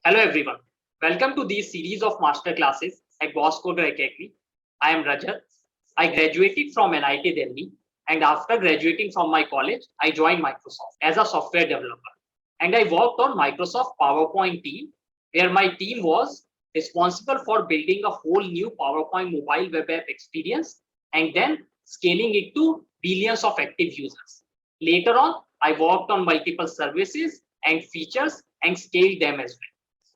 Hello everyone. Welcome to this series of master classes at Boss Coder Academy. I am Rajat. I graduated from NIT Delhi, and after graduating from my college, I joined Microsoft as a software developer. And I worked on Microsoft PowerPoint team, where my team was responsible for building a whole new PowerPoint mobile web app experience and then scaling it to billions of active users. Later on, I worked on multiple services and features and scaled them as well.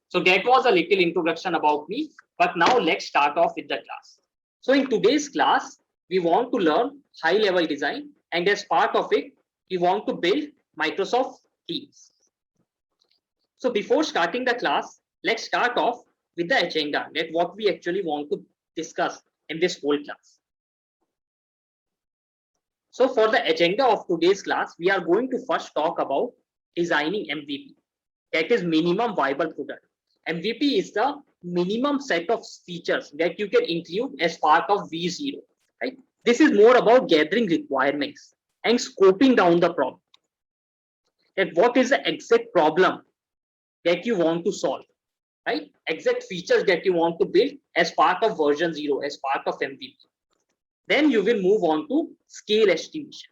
So that was a little introduction about me, but now let's start off with the class. So in today's class, we want to learn high level design, and as part of it, we want to build Microsoft Teams. So before starting the class, let's start off with the agenda, that what we actually want to discuss in this whole class. So for the agenda of today's class, we are going to first talk about designing MVP, that is minimum viable product. MVP is the minimum set of features that you can include as part of V0, right? This is more about gathering requirements and scoping down the problem. That what is the exact problem that you want to solve, right? Exact features that you want to build as part of version 0, as part of MVP. Then you will move on to scale estimation,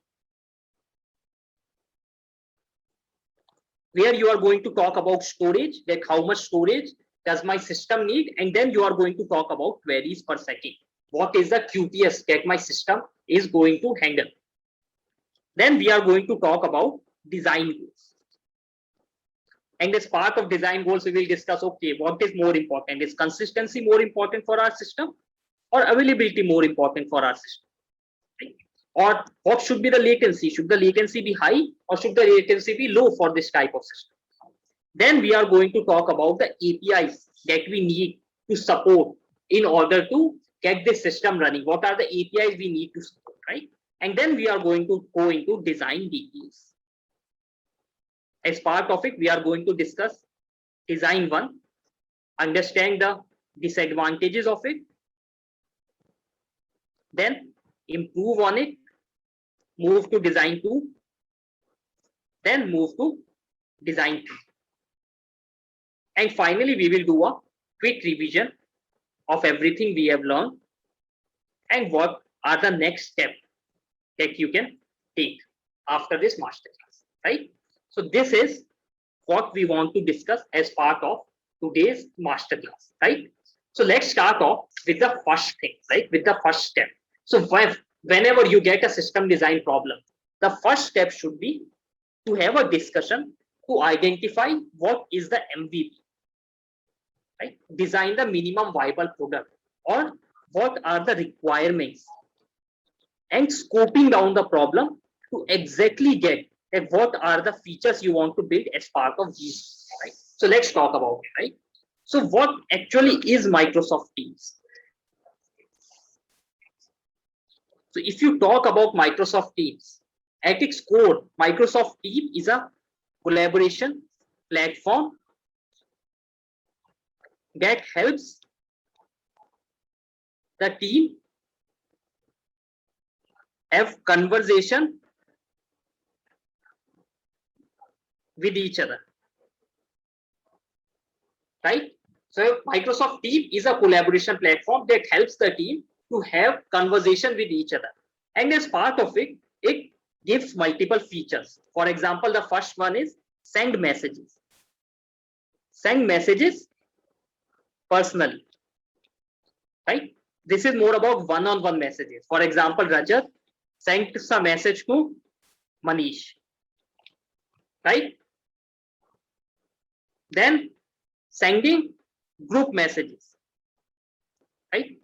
where you are going to talk about storage, like how much storage does my system need, and then you are going to talk about queries per second. What is the QPS that my system is going to handle? Then we are going to talk about design goals. And as part of design goals, we will discuss, okay, what is more important? Is consistency more important for our system, or availability more important for our system? Right? Or what should be the latency? Should the latency be high or should the latency be low for this type of system? Then we are going to talk about the APIs that we need to support in order to get this system running. What are the APIs we need to support, right? And then we are going to go into design details. As part of it, we are going to discuss design 1, understand the disadvantages of it, then improve on it, move to design 2, then move to design 3. And finally, we will do a quick revision of everything we have learned and what are the next steps that you can take after this masterclass, right? So this is what we want to discuss as part of today's masterclass, right? So let's start off with the first thing, right? With the first step. So whenever you get a system design problem, the first step should be to have a discussion to identify what is the MVP, right? Design the minimum viable product, or what are the requirements, and scoping down the problem to exactly get at what are the features you want to build as part of these, right? So let's talk about it, right? So what actually is Microsoft Teams? So if you talk about Microsoft Teams, at its core, Microsoft Teams is a collaboration platform that helps the team have conversation with each other, right? So Microsoft Teams is a collaboration platform that helps the team to have conversation with each other. And as part of it, it gives multiple features. For example, the first one is send messages. Send messages personally, right? This is more about one-on-one messages. For example, Rajat sent a message to Manish, right? Then sending group messages, right?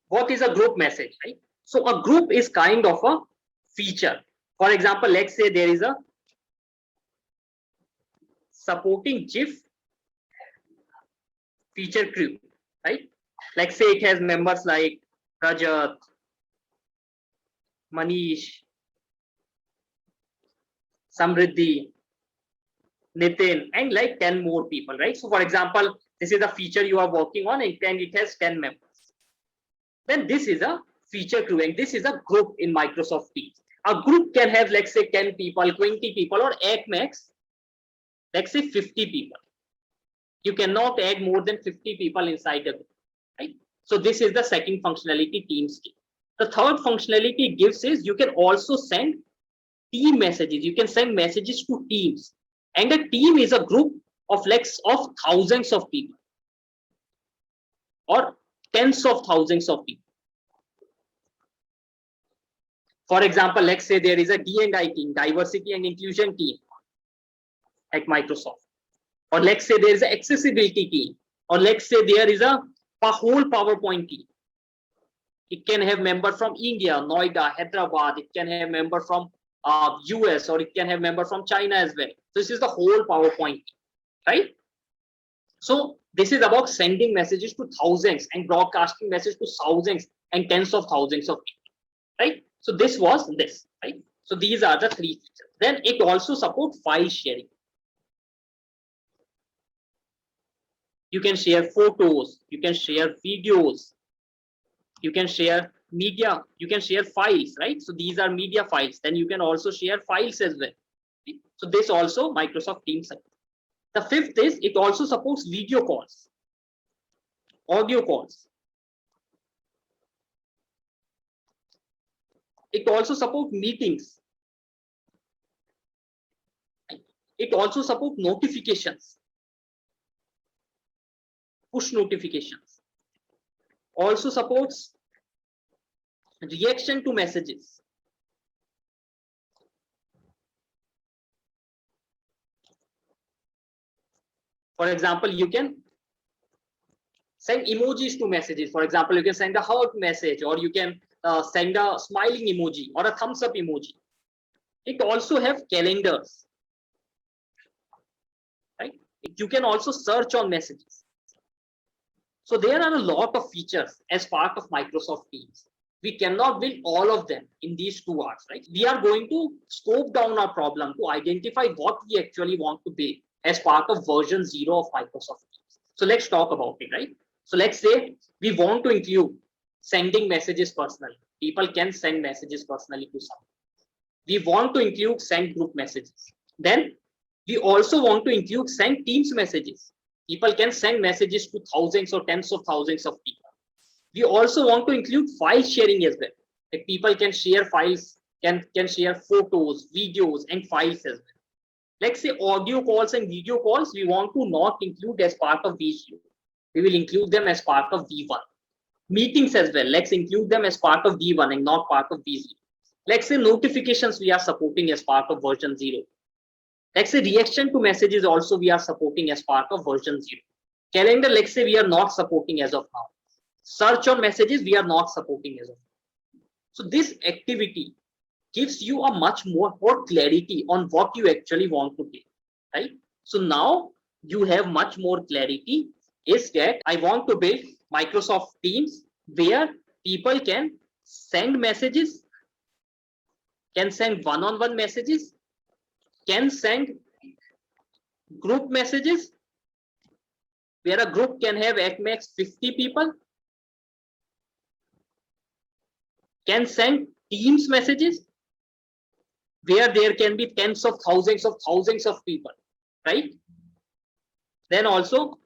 What is a group message, right? So a group is kind of a feature. For example, let's say there is a supporting GIF feature crew, right? Like say it has members like Rajat, Manish, Samriddhi, Nitin, and like 10 more people, right? So for example, this is a feature you are working on and it has 10 members. Then this is a feature crew, and this is a group in Microsoft Teams. A group can have, let's say, 10 people, 20 people, or at max let's say 50 people. You cannot add more than 50 people inside a group, right? So this is the second functionality, team scheme. The third functionality it gives is you can also send team messages. You can send messages to teams, and a team is a group of thousands of people or tens of thousands of people. For example, let's say there is a D&I team, diversity and inclusion team at Microsoft, or let's say there is an accessibility team, or let's say there is a whole PowerPoint team. It can have members from India, Noida, Hyderabad. It can have members from US, or it can have members from China as well. So this is the whole PowerPoint team, right? So this is about sending messages to thousands and broadcasting messages to thousands and tens of thousands of people, right? So this was this, right? So these are the three features. Then it also supports file sharing. You can share photos, you can share videos, you can share media, you can share files, right? So these are media files. Then you can also share files as well. So this also Microsoft Teams supports. The fifth is it also supports video calls, audio calls. It also supports meetings. It also supports notifications, push notifications. Also supports reaction to messages. For example, you can send emojis to messages. For example, you can send a heart message, or you can send a smiling emoji or a thumbs up emoji. It also have calendars, right? You can also search on messages. So there are a lot of features as part of Microsoft Teams. We cannot build all of them in these 2 hours, right? We are going to scope down our problem to identify what we actually want to build as part of version 0 of Microsoft Teams. So let's talk about it, right? So let's say we want to include sending messages personally. People can send messages personally to someone. We want to include send group messages. Then we also want to include send Teams messages. People can send messages to thousands or tens of thousands of people. We also want to include file sharing as well. Like people can share files, can share photos, videos, and files as well. Let's say audio calls and video calls, we want to not include as part of V0. We will include them as part of V1. Meetings as well, let's include them as part of V1 and not part of V0. Let's say notifications we are supporting as part of version 0. Let's say reaction to messages also we are supporting as part of version 0. Calendar, let's say we are not supporting as of now. Search on messages we are not supporting as of now. So this activity gives you a much more clarity on what you actually want to do, right? So now you have much more clarity is that I want to build Microsoft Teams where people can send messages, can send one-on-one messages, can send group messages where a group can have at max 50 people, can send Teams messages where there can be tens of thousands of people, right? Then also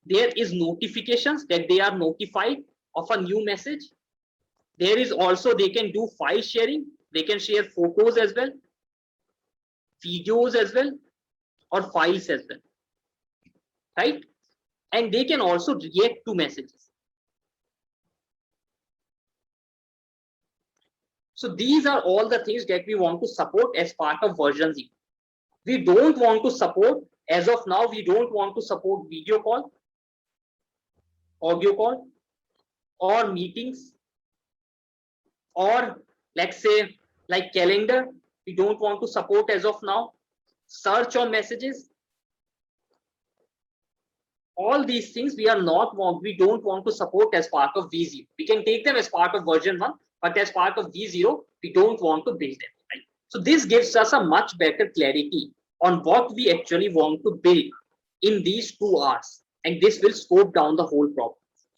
there is notifications that they are notified of a new message. There is also they can do file sharing. They can share photos as well, videos as well, or files as well, right? And they can also react to messages. So these are all the things that we want to support as part of version 0. We don't want to support, as of now, we don't want to support video call, audio call, or meetings, or let's say like calendar, we don't want to support as of now. Search on messages, all these things we don't want to support as part of V0. We can take them as part of version 1, but as part of V0, we don't want to build them, right? So this gives us a much better clarity on what we actually want to build in these 2 hours, and this will scope down the whole problem.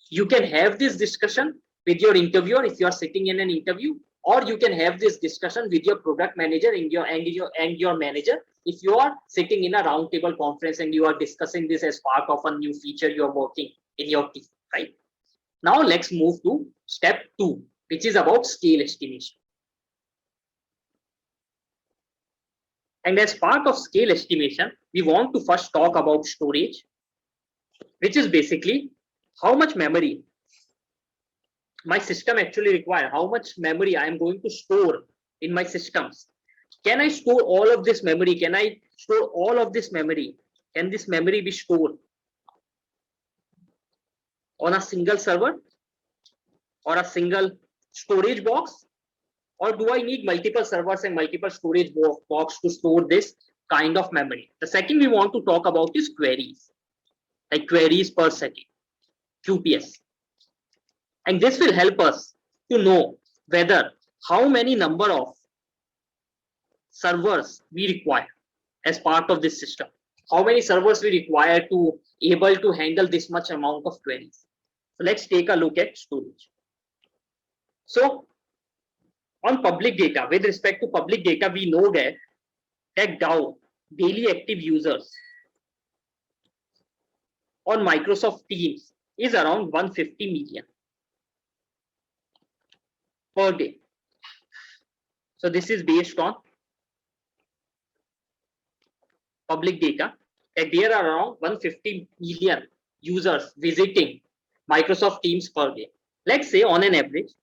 You can have this discussion with your interviewer if you are sitting in an interview, or you can have this discussion with your product manager and your manager if you are sitting in a roundtable conference and you are discussing this as part of a new feature you are working in your team, right? Now let's move to step 2, which is about scale estimation. And as part of scale estimation, we want to first talk about storage, which is basically how much memory my system actually require, how much memory I am going to store in my systems. Can I store all of this memory? Can I store all of this memory? Can this memory be stored on a single server or a single storage box? Or do I need multiple servers and multiple storage box to store this kind of memory? The second we want to talk about is queries, like queries per second, QPS. And this will help us to know whether how many number of servers we require as part of this system. How many servers we require to able to handle this much amount of queries. So let's take a look at storage. So on public data, with respect to public data, we know that DAO, daily active users on Microsoft Teams is around 150 million per day. So this is based on public data, that there are around 150 million users visiting Microsoft Teams per day. Let's say on an average,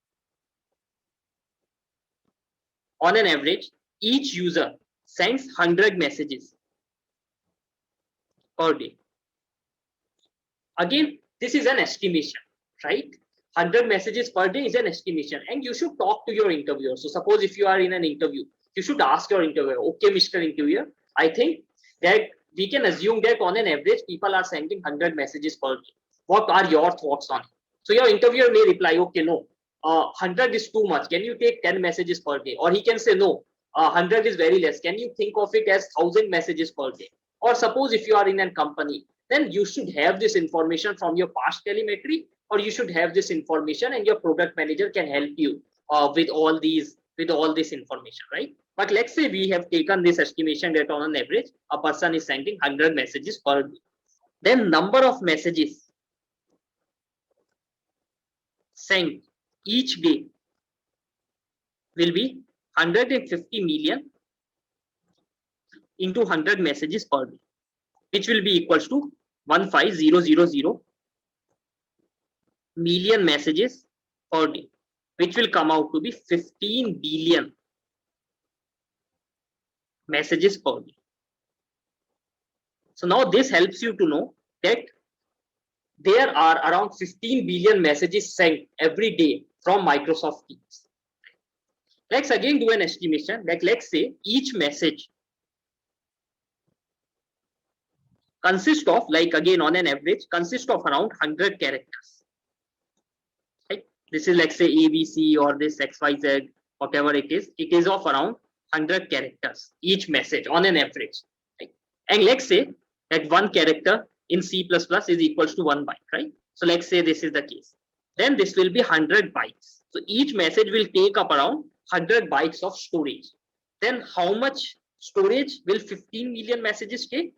each user sends 100 messages per day. Again, this is an estimation, right? 100 messages per day is an estimation, and you should talk to your interviewer. So suppose if you are in an interview, you should ask your interviewer, okay, Mr. Interviewer, I think that we can assume that on an average, people are sending 100 messages per day. What are your thoughts on it? So your interviewer may reply, okay, no, 100 is too much. Can you take 10 messages per day? Or he can say, no, 100 is very less. Can you think of it as 1000 messages per day? Or suppose if you are in a company, then you should have this information from your past telemetry, or you should have this information and your product manager can help you with all this information, right? But let's say we have taken this estimation that on an average, a person is sending 100 messages per day. Then number of messages sent each day will be 150 million into 100 messages per day, which will be equals to 15000 million messages per day, which will come out to be 15 billion messages per day. So now this helps you to know that there are around 15 billion messages sent every day from Microsoft Teams. Let's again do an estimation. Like let's say each message consists of, like again on an average, consists of around 100 characters. Right? This is like say ABC or this XYZ, whatever it is of around 100 characters each message on an average. Right? And let's say that one character in C++ is equals to 1 byte, right? So let's say this is the case. Then this will be 100 bytes. So each message will take up around 100 bytes of storage. Then how much storage will 15 million messages take?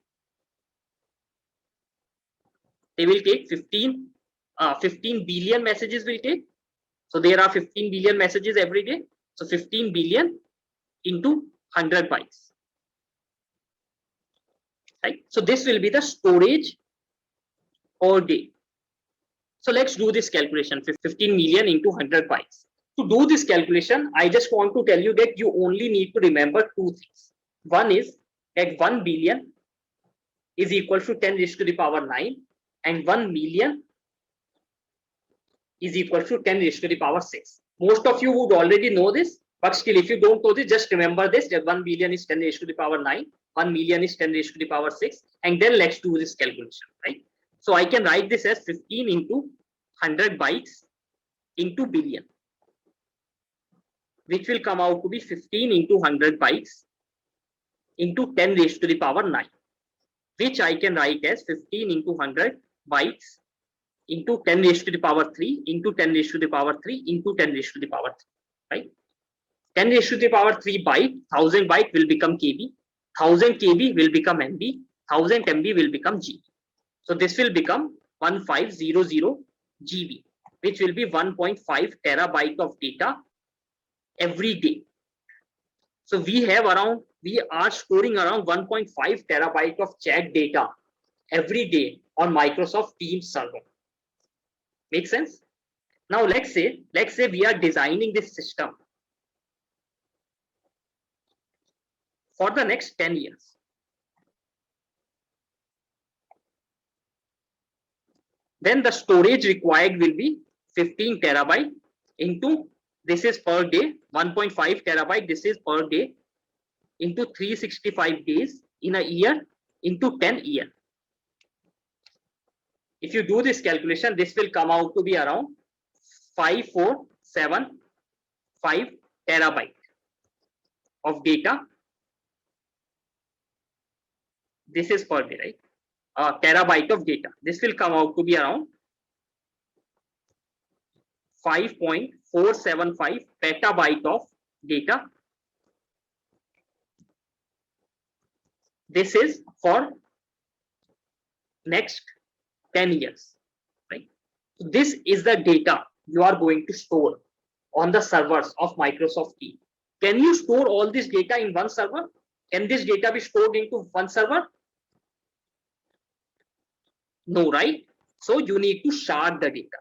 They will take 15 billion messages will take. So there are 15 billion messages every day. So 15 billion into 100 bytes. Right? So this will be the storage per day. So let's do this calculation, 15 million into 100 bytes. To do this calculation, I just want to tell you that you only need to remember two things. One is that 1 billion is equal to 10 raised to the power 9 and 1 million is equal to 10 raised to the power 6. Most of you would already know this, but still if you don't know this, just remember this, that 1 billion is 10 raised to the power 9, 1 million is 10 raised to the power 6, and then let's do this calculation, right? So I can write this as 15 into 100 bytes into billion, which will come out to be 15 into 100 bytes into 10 raised to the power 9, which I can write as 15 into 100 bytes into 10 raised to the power 3 into 10 raised to the power 3 into 10 raised to the power 3, right? 10 raised to the power 3 byte, 1000 byte will become KB. 1000 KB will become MB, 1000 MB will become GB. So this will become 1500 GB, which will be 1.5 terabyte of data every day. So we are storing around 1.5 terabyte of chat data every day on Microsoft Teams server. Make sense? Now let's say we are designing this system for the next 10 years. Then the storage required will be 15 terabyte into, this is per day, 1.5 terabyte, this is per day, into 365 days in a year, into 10 years. If you do this calculation, this will come out to be around 5475 terabyte of data. This is per day, right? Terabyte of data. This will come out to be around 5.475 petabyte of data. This is for next 10 years, right? So this is the data you are going to store on the servers of Microsoft Teams. Can you store all this data in one server? Can this data be stored into one server? No, right? So you need to shard the data.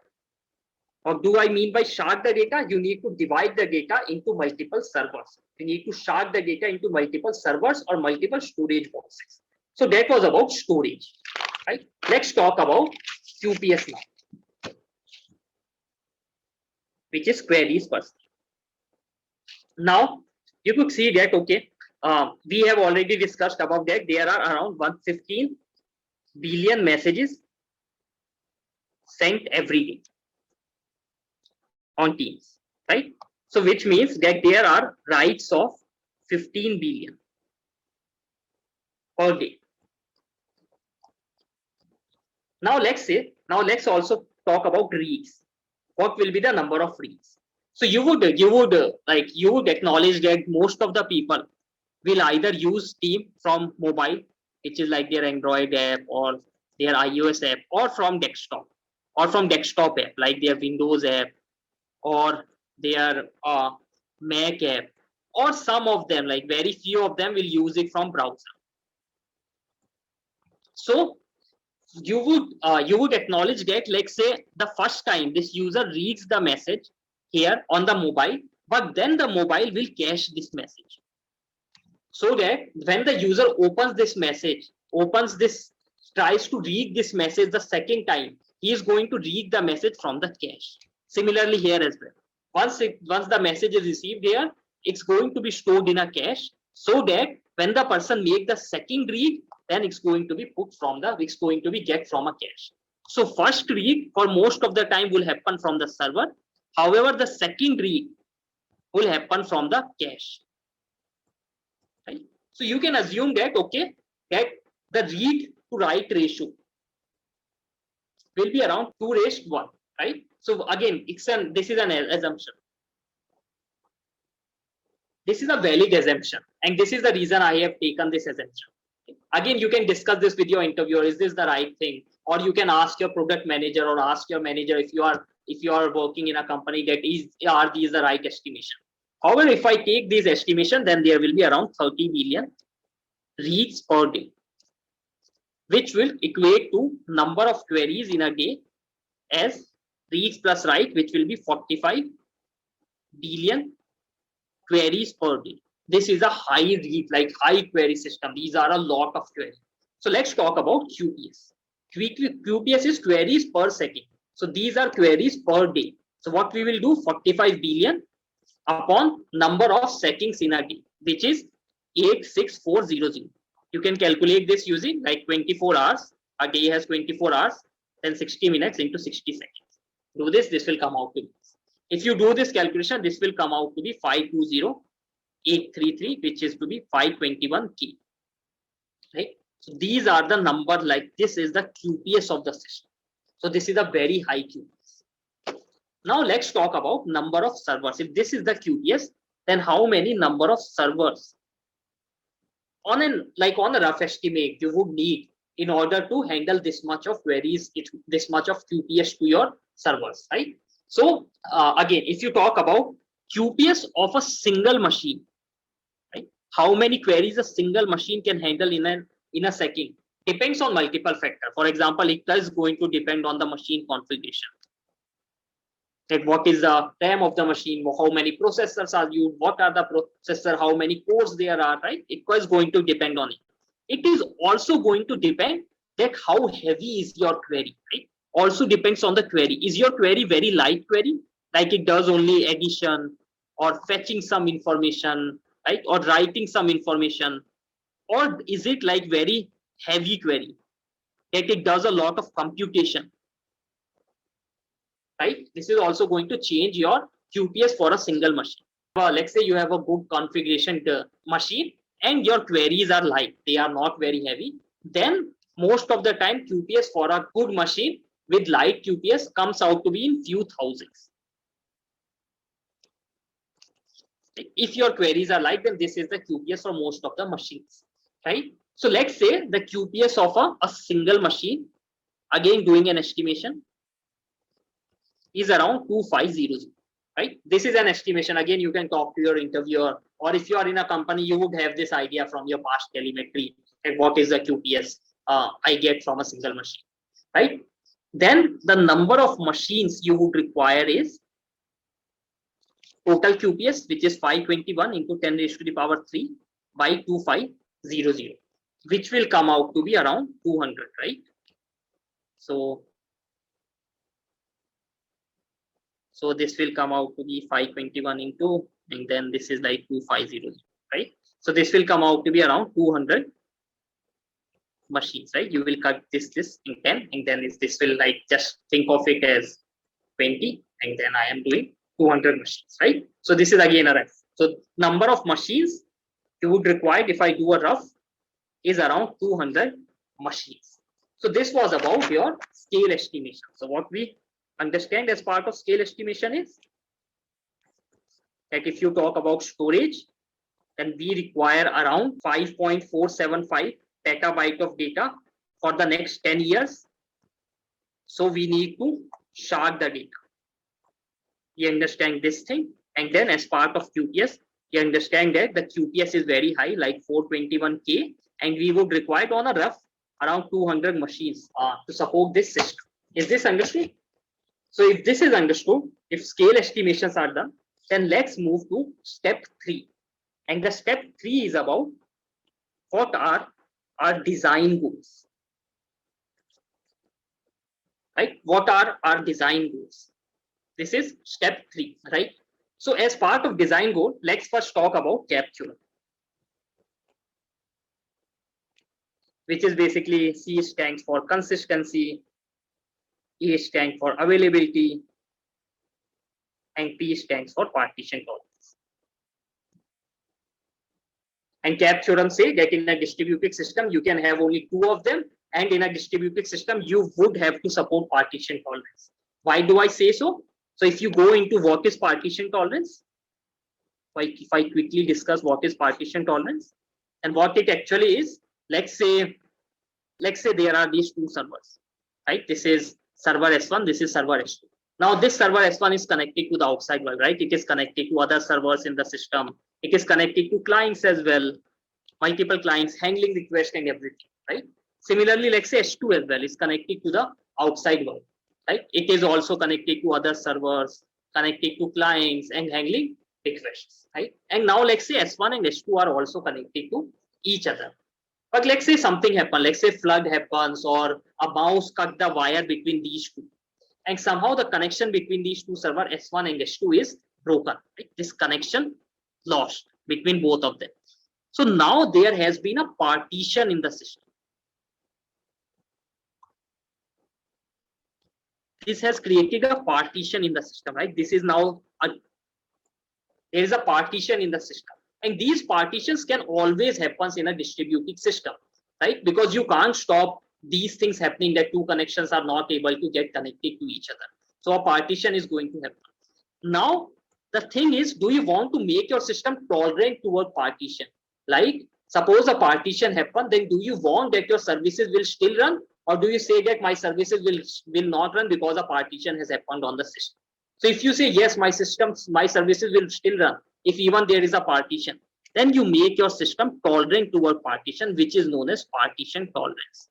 What do I mean by shard the data? You need to divide the data into multiple servers. You need to shard the data into multiple servers or multiple storage boxes. So that was about storage, right? Let's talk about QPS now, which is queries first. Now you could see that, okay, we have already discussed about that. There are around 115 billion messages sent every day on Teams, right? So which means that there are writes of 15 billion per day. Now let's also talk about reads. What will be the number of reads? So you would acknowledge that most of the people will either use Teams from mobile, which is like their Android app or their iOS app, or from desktop app like their Windows app or their Mac app, or some of them, like very few of them, will use it from browser. So you would acknowledge that, let's say the first time this user reads the message here on the mobile, but then the mobile will cache this message, so that when the user opens this message, tries to read this message the second time, he is going to read the message from the cache. Similarly here as well, once the message is received here, it's going to be stored in a cache, so that when the person make the second read, then it's going to be get from a cache. So first read for most of the time will happen from the server. However, the second read will happen from the cache. Right? So you can assume that, okay, that the read to write ratio will be around 2:1, right? So again, this is an assumption. This is a valid assumption, and this is the reason I have taken this assumption. Again, you can discuss this with your interviewer. Is this the right thing? Or you can ask your product manager or ask your manager if you are working in a company that are these the right estimation. However, if I take this estimation, then there will be around 30 billion reads per day, which will equate to number of queries in a day as reads plus write, which will be 45 billion queries per day. This is a high query system. These are a lot of queries. So let's talk about QPS. QPS is queries per second. So these are queries per day. So what we will do, 45 billion upon number of seconds in a day, which is 86400. You can calculate this using like 24 hours. A day has 24 hours, then 60 minutes into 60 seconds. Do this will come out to this. If you do this calculation, this will come out to be 520,833, which is to be 521K. Right? So these are the number, like this is the QPS of the system. So this is a very high QPS. Now let's talk about number of servers. If this is the QPS, then how many number of servers on a rough estimate you would need in order to handle this much of queries, this much of QPS to your servers, right? So again, if you talk about QPS of a single machine, right? How many queries a single machine can handle in a second depends on multiple factors. For example, it is going to depend on the machine configuration. Like what is the RAM of the machine, how many processors are used, what are the processor, how many cores there are, right? It is going to depend on it. It is also going to depend that how heavy is your query, right? Also depends on the query. Is your query very light query, like it does only addition or fetching some information, right? Or writing some information, or is it like very heavy query that it does a lot of computation, right? This is also going to change your QPS for a single machine. Let's say you have a good configuration machine and your queries are light, they are not very heavy. Then most of the time QPS for a good machine with light QPS comes out to be in few thousands. If your queries are light, then this is the QPS for most of the machines, right? So let's say the QPS of a single machine, again doing an estimation, is around 2500, right? This is an estimation. Again, you can talk to your interviewer, or if you are in a company, you would have this idea from your past telemetry and what is the QPS I get from a single machine, right? Then the number of machines you would require is total QPS, which is 521 into 10 raised to the power 3 by 2500, which will come out to be around 200, right? So this will come out to be 521 into, and then this is like 2500, right? So this will come out to be around 200 machines, right? You will cut this in 10, and then this will like, just think of it as 20, and then I am doing 200 machines, right? So this is again a rough. So number of machines you would require if I do a rough is around 200 machines. So this was about your scale estimation. So what we understand as part of scale estimation is that if you talk about storage, then we require around 5.475 petabyte of data for the next 10 years. So we need to shard the data. You understand this thing? And then as part of QPS, you understand that the QPS is very high, like 421K, and we would require on a rough around 200 machines to support this system. Is this understood? So if this is understood, if scale estimations are done, then let's move to step 3. And the step 3 is about what are our design goals, right? What are our design goals? This is step 3, right? So as part of design goal, let's first talk about CAP theorem, which is basically C stands for consistency, E stands for availability, and P stands for partition tolerance. And CAP theorem says that in a distributed system, you can have only 2 of them, and in a distributed system, you would have to support partition tolerance. Why do I say so? So if you go into what is partition tolerance, if I quickly discuss what is partition tolerance and what it actually is, let's say there are these 2 servers, right? This is server S1, this is server S2. Now this server S1 is connected to the outside world, right? It is connected to other servers in the system. It is connected to clients as well, multiple clients handling requests and everything, right? Similarly, let's say S2 as well is connected to the outside world, right? It is also connected to other servers, connected to clients and handling requests, right? And now let's say S1 and S2 are also connected to each other. But let's say something happens, let's say flood happens or a mouse cut the wire between these 2. And somehow the connection between these 2 servers S1 and S2 is broken, right? This connection lost between both of them. So now there has been a partition in the system. This has created a partition in the system, right? This is now there is a partition in the system, and these partitions can always happen in a distributed system, right? Because you can't stop these things happening, that 2 connections are not able to get connected to each other. So a partition is going to happen. Now the thing is, do you want to make your system tolerant toward partition? Like Suppose a partition happen, then do you want that your services will still run, or do you say that my services will not run because a partition has happened on the system? So if you say yes, my services will still run if even there is a partition, then you make your system tolerant toward partition, which is known as partition tolerance,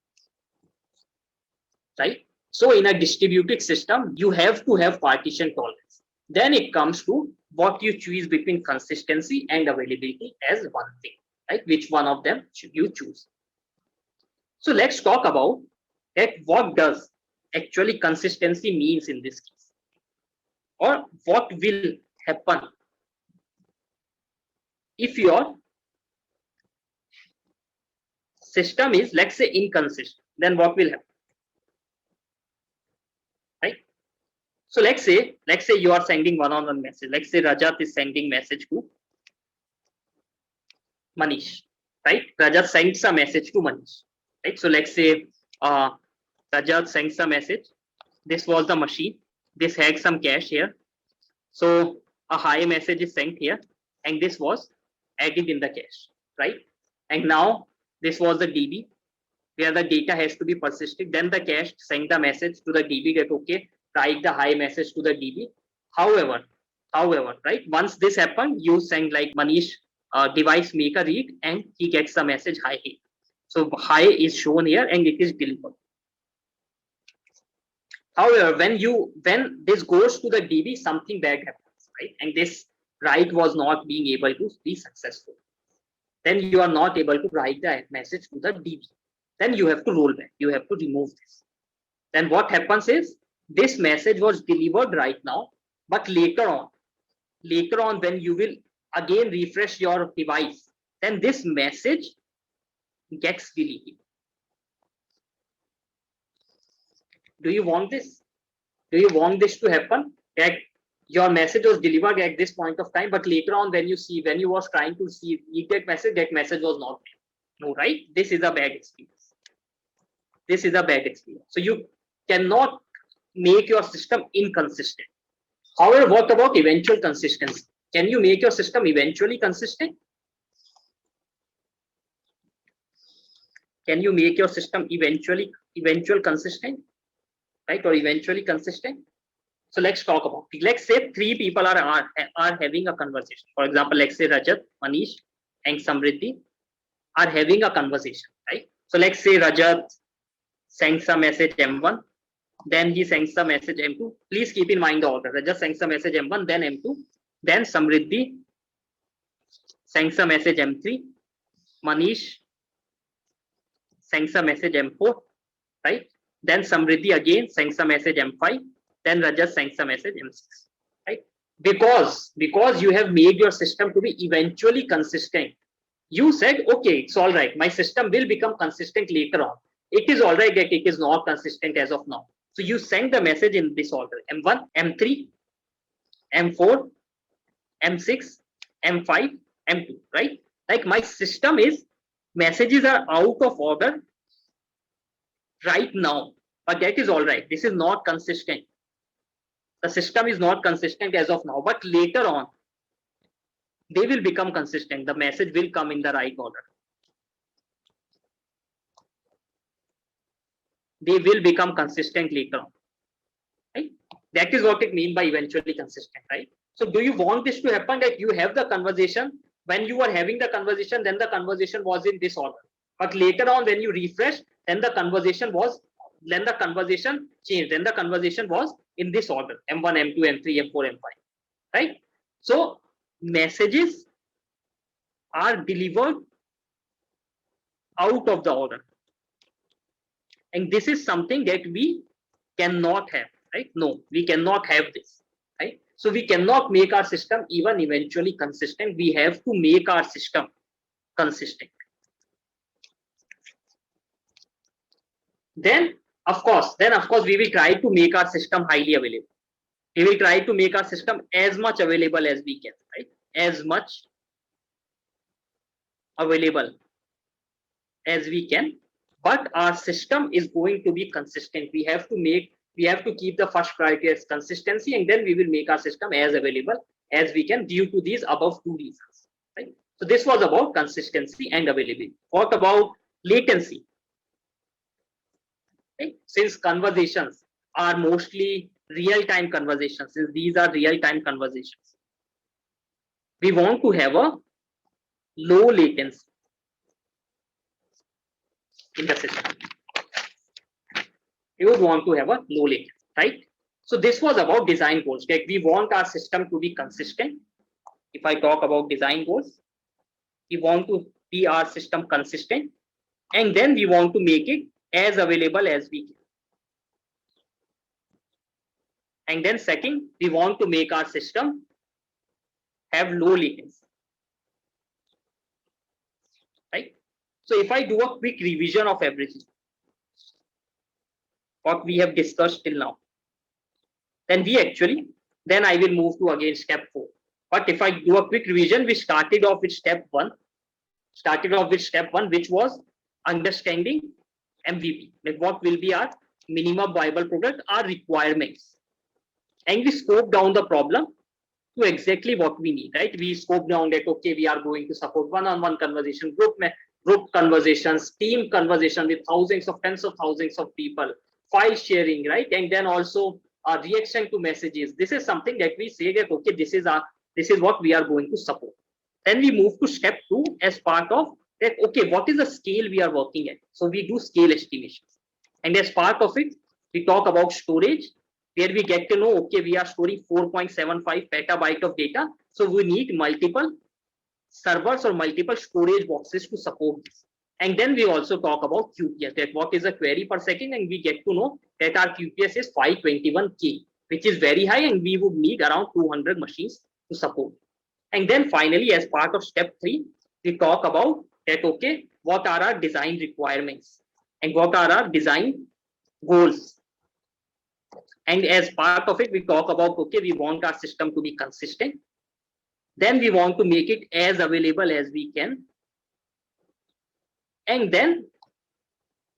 right? So in a distributed system, you have to have partition tolerance. Then it comes to what you choose between consistency and availability as one thing, right? Which one of them should you choose? So let's talk about that. What does actually consistency means in this case, or what will happen if your system is, let's say, inconsistent? Then what will happen, right? So let's say you are sending one-on-one message. Let's say Rajat is sending message to Manish, right? Rajat sends a message to Manish, right? So let's say Rajat sends a message. This was the machine. This had some cache here. So a hi message is sent here, and this was added in the cache, right? And now this was the DB where the data has to be persisted. Then the cache sent the message to the DB that okay, write the hi message to the DB. However, right? Once this happened, you send like Manish device make a read, and he gets the message hi here. So hi is shown here and it is delivered. However, when this goes to the DB, something bad happens, right? And this write was not being able to be successful. Then you are not able to write the message to the DB. Then you have to roll back. You have to remove this. Then what happens is this message was delivered right now, but later on when you will again refresh your device, then this message gets deleted. Do you want this? Do you want this to happen? That your message was delivered at this point of time, but later on when you was trying to read that message was not there. No, right? This is a bad experience. This is a bad experience. So you cannot make your system inconsistent. However, what about eventual consistency? Can you make your system eventually consistent? Can you make your system eventual consistent, right? Or eventually consistent? So let's talk about it. Let's say three people are having a conversation. For example, let's say Rajat, Manish, and Samriddhi are having a conversation, right? So let's say Rajat sends a message M1, then he sends a message M2. Please keep in mind the order. Rajat sends a message M1, then M2, then Samriddhi sends a message M3, Manish sends a message M4, right? Then Samriddhi again sends a message M5, then Rajat sends a message M6, right? Because you have made your system to be eventually consistent. You said, okay, it's all right. My system will become consistent later on. It is all right that it is not consistent as of now. So you send the message in this order: M1, M3, M4, M6, M5, M2, right? Like my system is, messages are out of order right now, but that is all right. This is not consistent. The system is not consistent as of now, but later on, they will become consistent. The message will come in the right order. They will become consistent later on, right? That is what it means by eventually consistent, right? So do you want this to happen, that you have the conversation, when you are having the conversation, then the conversation was in this order, but later on when you refresh, then the conversation changed, then the conversation was in this order: M1, M2, M3, M4, M5, right? So messages are delivered out of the order, and this is something that we cannot have, right? No, we cannot have this, right? So we cannot make our system even eventually consistent. We have to make our system consistent. Then of course we will try to make our system highly available. We will try to make our system as much available as we can, right? As much available as we can, but our system is going to be consistent. We have to keep the first priority as consistency, and then we will make our system as available as we can due to these above two reasons, right? So this was about consistency and availability. What about latency? Okay. Since conversations are mostly real-time conversations, since these are real-time conversations, we want to have a low latency in the system. We would want to have a low latency, right? So this was about design goals. Like we want our system to be consistent. If I talk about design goals, we want to be our system consistent, and then we want to make it as available as we can. And then second, we want to make our system have low latency, right? So if I do a quick revision of everything, what we have discussed till now, then I will move to again step 4. But if I do a quick revision, we started off with step 1, which was understanding MVP, like what will be our minimum viable product, our requirements. And we scope down the problem to exactly what we need, right? We scope down that, okay, we are going to support one-on-one conversation, group conversations, team conversation with tens of thousands of people, file sharing, right? And then also reaction to messages. This is something that we say that, okay, this is what we are going to support. Then we move to step 2 as part of that, okay, what is the scale we are working at? So we do scale estimations. And as part of it, we talk about storage, where we get to know, okay, we are storing 4.75 petabyte of data. So we need multiple servers or multiple storage boxes to support this. And then we also talk about QPS, that what is a query per second, and we get to know that our QPS is 521K, which is very high, and we would need around 200 machines to support. And then finally, as part of step 3, we talk about that, okay, what are our design requirements and what are our design goals. And as part of it, we talk about, okay, we want our system to be consistent. Then we want to make it as available as we can. And then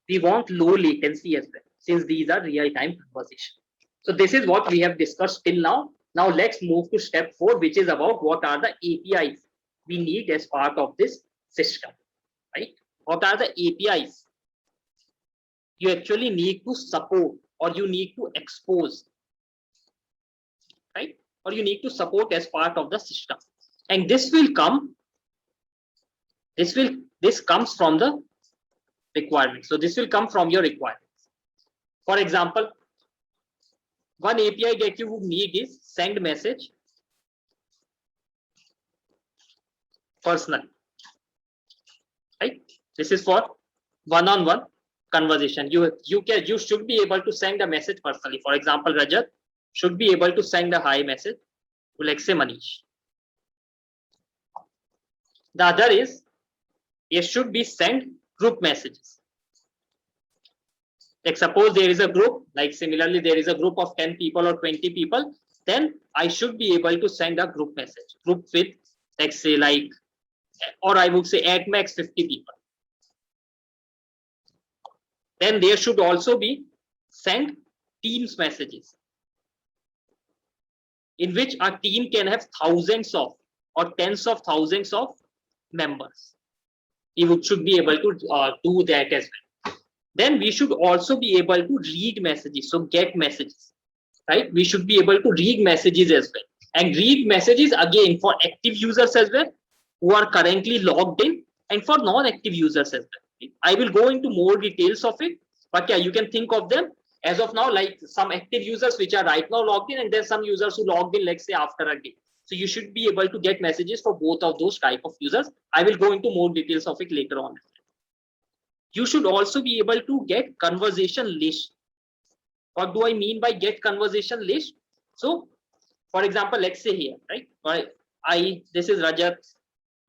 we want low latency as well, since these are real-time conversations. So this is what we have discussed till now. Now let's move to step 4, which is about what are the APIs we need as part of this system, right? What are the APIs you actually need to support, or you need to expose, right? Or you need to support as part of the system. And this comes from the requirements. So this will come from your requirements. For example, one API that you would need is send message personally, right? This is for one-on-one conversation. You should be able to send a message personally. For example, Rajat should be able to send a hi message to, let's say, Manish. The other is, it should be send group messages. Like suppose there is a group, like similarly there is a group of 10 people or 20 people, then I should be able to send a group message, group with, let's say, like, or I would say at max 50 people. Then there should also be send teams messages, in which a team can have thousands of or tens of thousands of members. You should be able to do that as well. Then we should also be able to read messages, so get messages, right? We should be able to read messages as well, and read messages again for active users as well, who are currently logged in, and for non-active users as well. I will go into more details of it, but yeah, you can think of them as of now like some active users which are right now logged in, and then some users who logged in, let's say, after a day. So you should be able to get messages for both of those type of users. I will go into more details of it later on. You should also be able to get conversation list. What do I mean by get conversation list? So for example, let's say here, right? This is Rajat.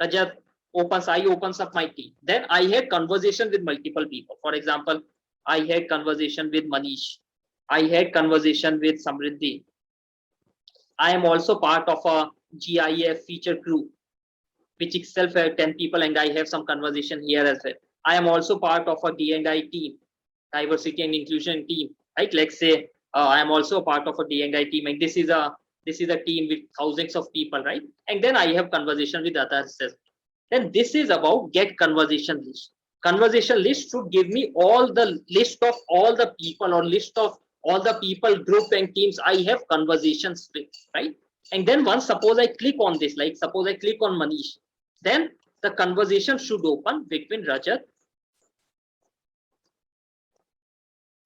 Rajat opens up my team. Then I had conversation with multiple people. For example, I had conversation with Manish. I had conversation with Samriddhi. I am also part of a GIF feature group, which itself has 10 people, and I have some conversation here as well. I am also part of a D&I team, diversity and inclusion team, right? Let's say I am also a part of a D&I team, and this is a team with thousands of people, right? And then I have conversation with others as well. then this is about get conversation list. Conversation list should give me all the list of all the people or list of all the people, group and teams I have conversations with, right? And then once suppose I click on this, like suppose I click on Manish, then the conversation should open between Rajat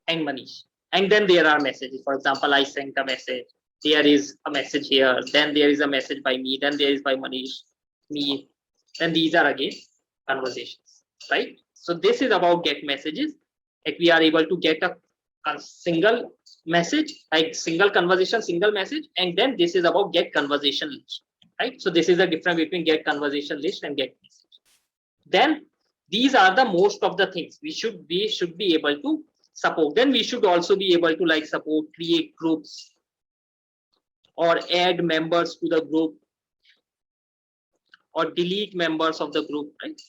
and Manish. And then there are messages. For example, I sent a message. There is a message here. Then there is a message by me. Then there is by Manish, me. Then these are again conversations, right? So this is about get messages. Like we are able to get a single message, like single conversation, single message, and then this is about get conversation list, right? So this is the difference between get conversation list and get message. Then these are the most of the things we should be able to support. Then we should also be able to like support, create groups or add members to the group or delete members of the group, right?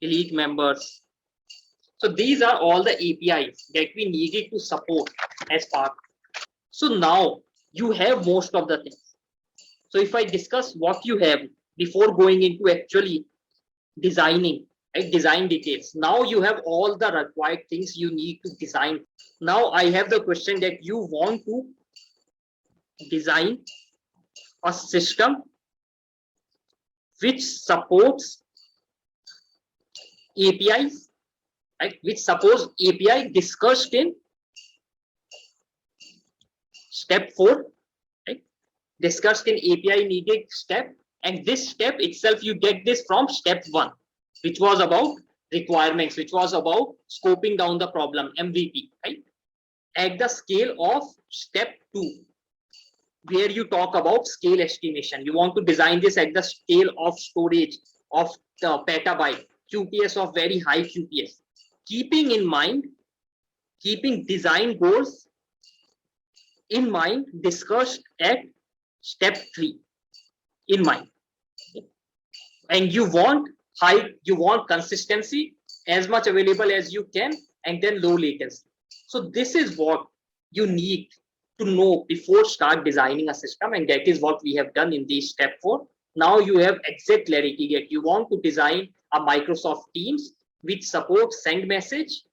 Delete members. So these are all the APIs that we needed to support as part. So now you have most of the things. So if I discuss what you have before going into actually designing, right, design details, now you have all the required things you need to design. Now I have the question that you want to design a system which supports APIs, right, which supports API discussed in step 4, right, discussed in API needed step, and this step itself you get this from step 1, which was about requirements, which was about scoping down the problem, MVP, right? At the scale of step 2, where you talk about scale estimation, you want to design this at the scale of storage of the petabyte, QPS of very high QPS, keeping in mind, keeping design goals in mind, discussed at step 3 in mind. And you want consistency as much available as you can, and then low latency. So this is what you need to know before start designing a system, and that is what we have done in this step 4. Now you have exact clarity that you want to design a Microsoft Teams which supports send message,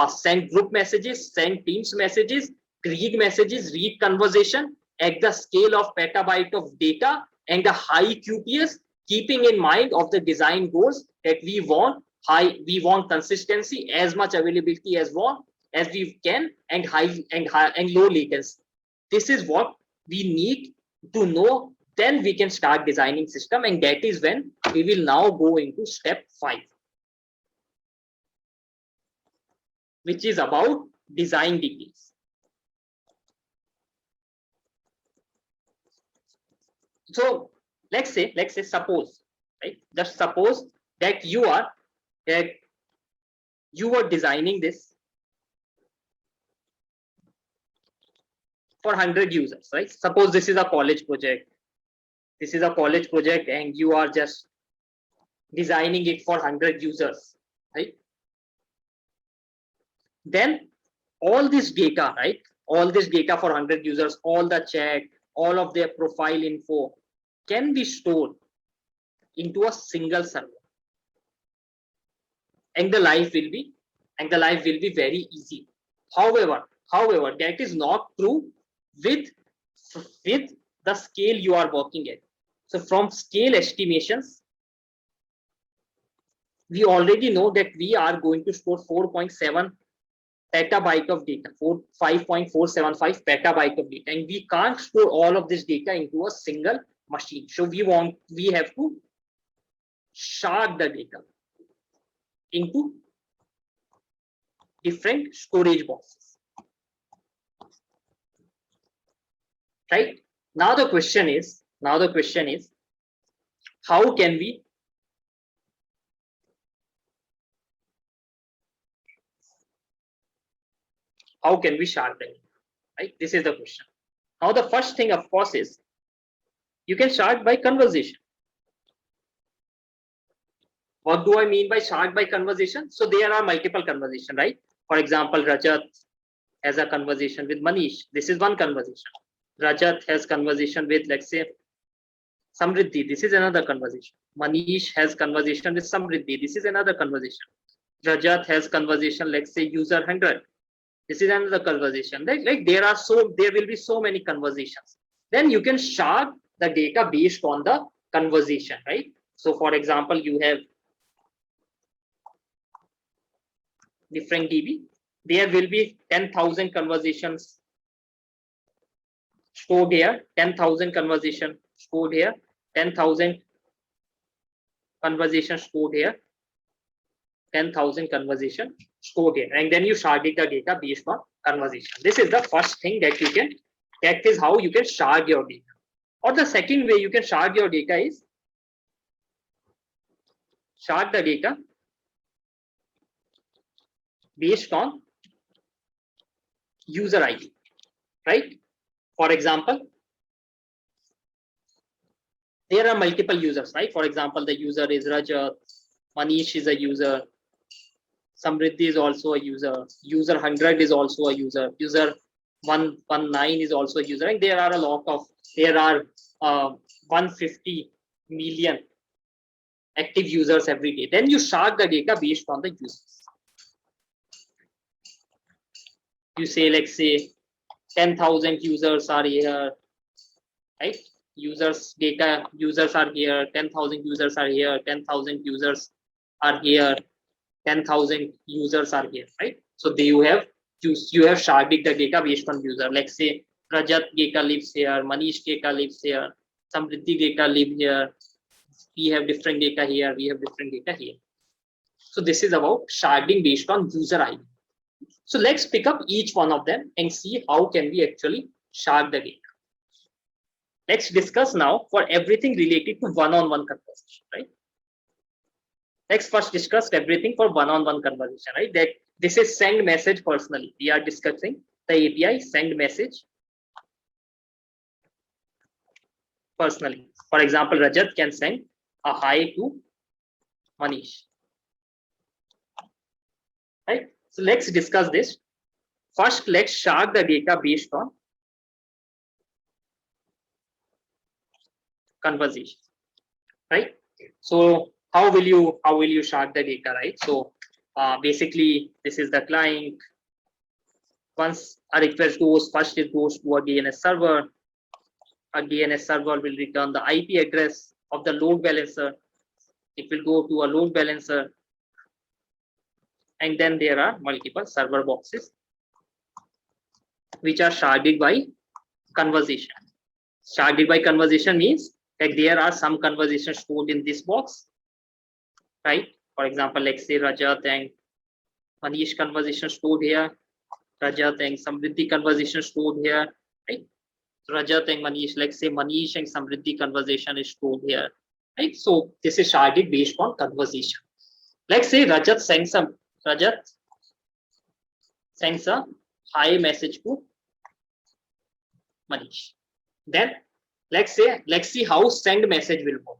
send group messages, send Teams messages, read messages, read conversation at the scale of petabyte of data and a high QPS, keeping in mind of the design goals that we want consistency, as much availability as we can, and low latency. This is what we need to know. Then we can start designing system, and that is when we will now go into step 5, which is about design details. So let's say suppose, right, just suppose that you were designing this for 100 users, right? Suppose this is a college project. This is a college project and you are just designing it for 100 users, right? Then all this data, right? All this data for 100 users, all the chat, all of their profile info can be stored into a single server. And the life will be very easy. However, that is not true with the scale you are working at. So from scale estimations, we already know that we are going to store 4.7 petabyte of data, 5.475 petabyte of data, and we can't store all of this data into a single machine. So we have to shard the data into different storage boxes. Right? Now the question is, how can we shard them? Right? This is the question. Now the first thing, of course, is you can shard by conversation. What do I mean by shard by conversation? So there are multiple conversations, right? For example, Rajat has a conversation with Manish. This is one conversation. Rajat has conversation with, let's say, Samriddhi, this is another conversation. Manish has conversation with Samriddhi, this is another conversation. Rajat has conversation, let's say user 100. This is another conversation. Like there will be so many conversations. Then you can shard the data based on the conversation, right? So for example, you have different DB. There will be 10,000 conversations stored here, 10,000 conversation stored here, 10,000 conversation stored here, 10,000 conversation stored here, and then you sharded the data based on conversation. This is the first thing that you can, that is how you can shard your data. Or the second way you can shard your data is shard the data based on user ID, right? For example, there are multiple users, right? For example, the user is Rajat, Manish is a user, Samriddhi is also a user, user 100 is also a user, user 119 is also a user, and there are a lot of, there are 150 million active users every day. Then you shard the data based on the users. You say, let's say 10,000 users are here, right? Users data, users are here, 10,000 users are here, 10,000 users are here, 10,000 users are here, right? So you have sharded the data based on user. Let's say Rajat data lives here, Manish data lives here, Samriddhi data live here. We have different data here, we have different data here. So this is about sharding based on user ID. So let's pick up each one of them and see how can we actually shard the data. Let's discuss now for everything related to one-on-one conversation, right? Let's first discuss everything for one-on-one conversation, right? That this is send message personally. We are discussing the API send message personally. For example, Rajat can send a hi to Manish, right? So let's discuss this. First, let's shard the data based on conversation, right? So how will you shard the data, right? So basically, this is the client. Once a request goes, first it goes to a DNS server. A DNS server will return the IP address of the load balancer. It will go to a load balancer, and then there are multiple server boxes which are sharded by conversation. Sharded by conversation means that there are some conversations stored in this box, right? For example, let's say Rajat and Manish conversation stored here, Rajat and Samriddhi conversation stored here, right? Rajat and Manish, let's say Manish and Samriddhi conversation is stored here, right? So this is sharded based on conversation. Let's say Rajat sends a hi message to Manish. Then let's see how send message will work.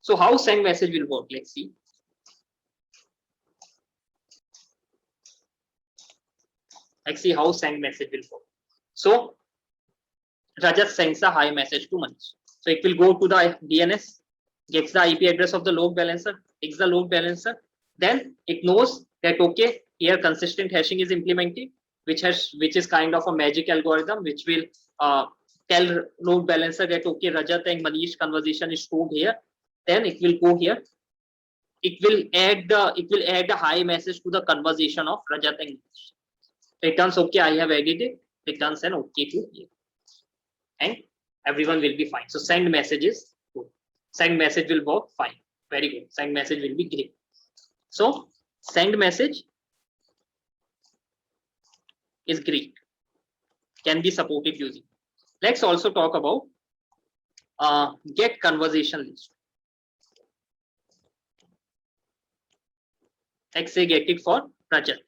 So how send message will work? Let's see. Let's see how send message will work. So Rajat sends a hi message to Manish. So it will go to the DNS, gets the IP address of the load balancer, takes the load balancer. Then it knows that okay, here consistent hashing is implemented, which is kind of a magic algorithm which will tell load balancer that okay, Rajat and Manish conversation is stored here. Then it will go here. It will add the hi message to the conversation of Rajat and Manish. Returns okay, I have added it. Returns an okay to here, and everyone will be fine. So send messages good. Send message will work fine. Very good. Send message will be great. So send message is great. Can be supported using. Let's also talk about get conversation list. Let's say get it for Rajat.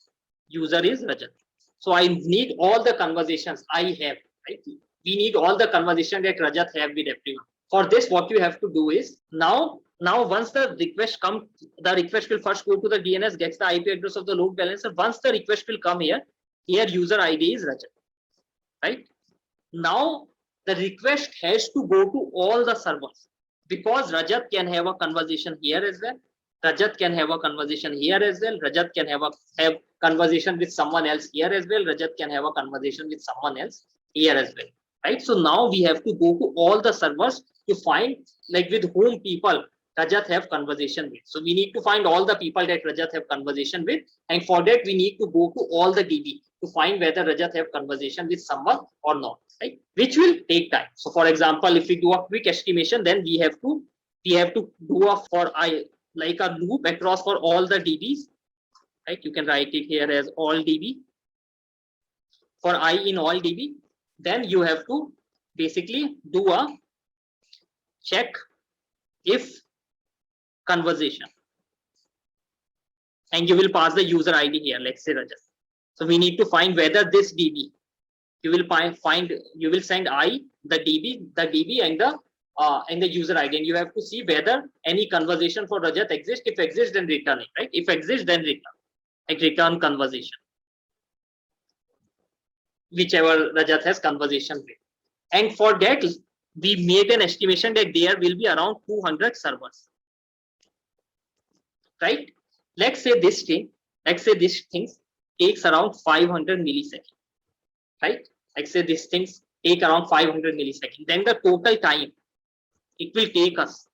User is Rajat. So I need all the conversations I have, right? We need all the conversation that Rajat have with everyone. For this, what you have to do is now once the request comes, the request will first go to the DNS, gets the IP address of the load balancer. Once the request will come here user ID is Rajat, right? Now the request has to go to all the servers. because Rajat can have a conversation here as well. Rajat can have a conversation here as well. Rajat can have conversation with someone else here as well. Rajat can have a conversation with someone else here as well. Right. So now we have to go to all the servers to find like with whom people Rajat have conversation with. So we need to find all the people that Rajat have conversation with, and for that we need to go to all the DB to find whether Rajat have conversation with someone or not, right? Which will take time. So for example, if we do a quick estimation, then we have to do a for I like a loop across for all the DBs, right? You can write it here as all DB for I in all DB. Then you have to basically do a check if conversation, and you will pass the user ID here. Let's say Rajat. So we need to find whether this DB, you will send I the DB and the user ID, and you have to see whether any conversation for Rajat exists. If exists, then return it, right? If exists, then return, like return conversation, whichever Rajat has conversation with. And for that, we made an estimation that there will be around 200 servers, right? Let's say this thing takes around 500 milliseconds, right? Let's say these things take around 500 milliseconds. Then the total time it will take us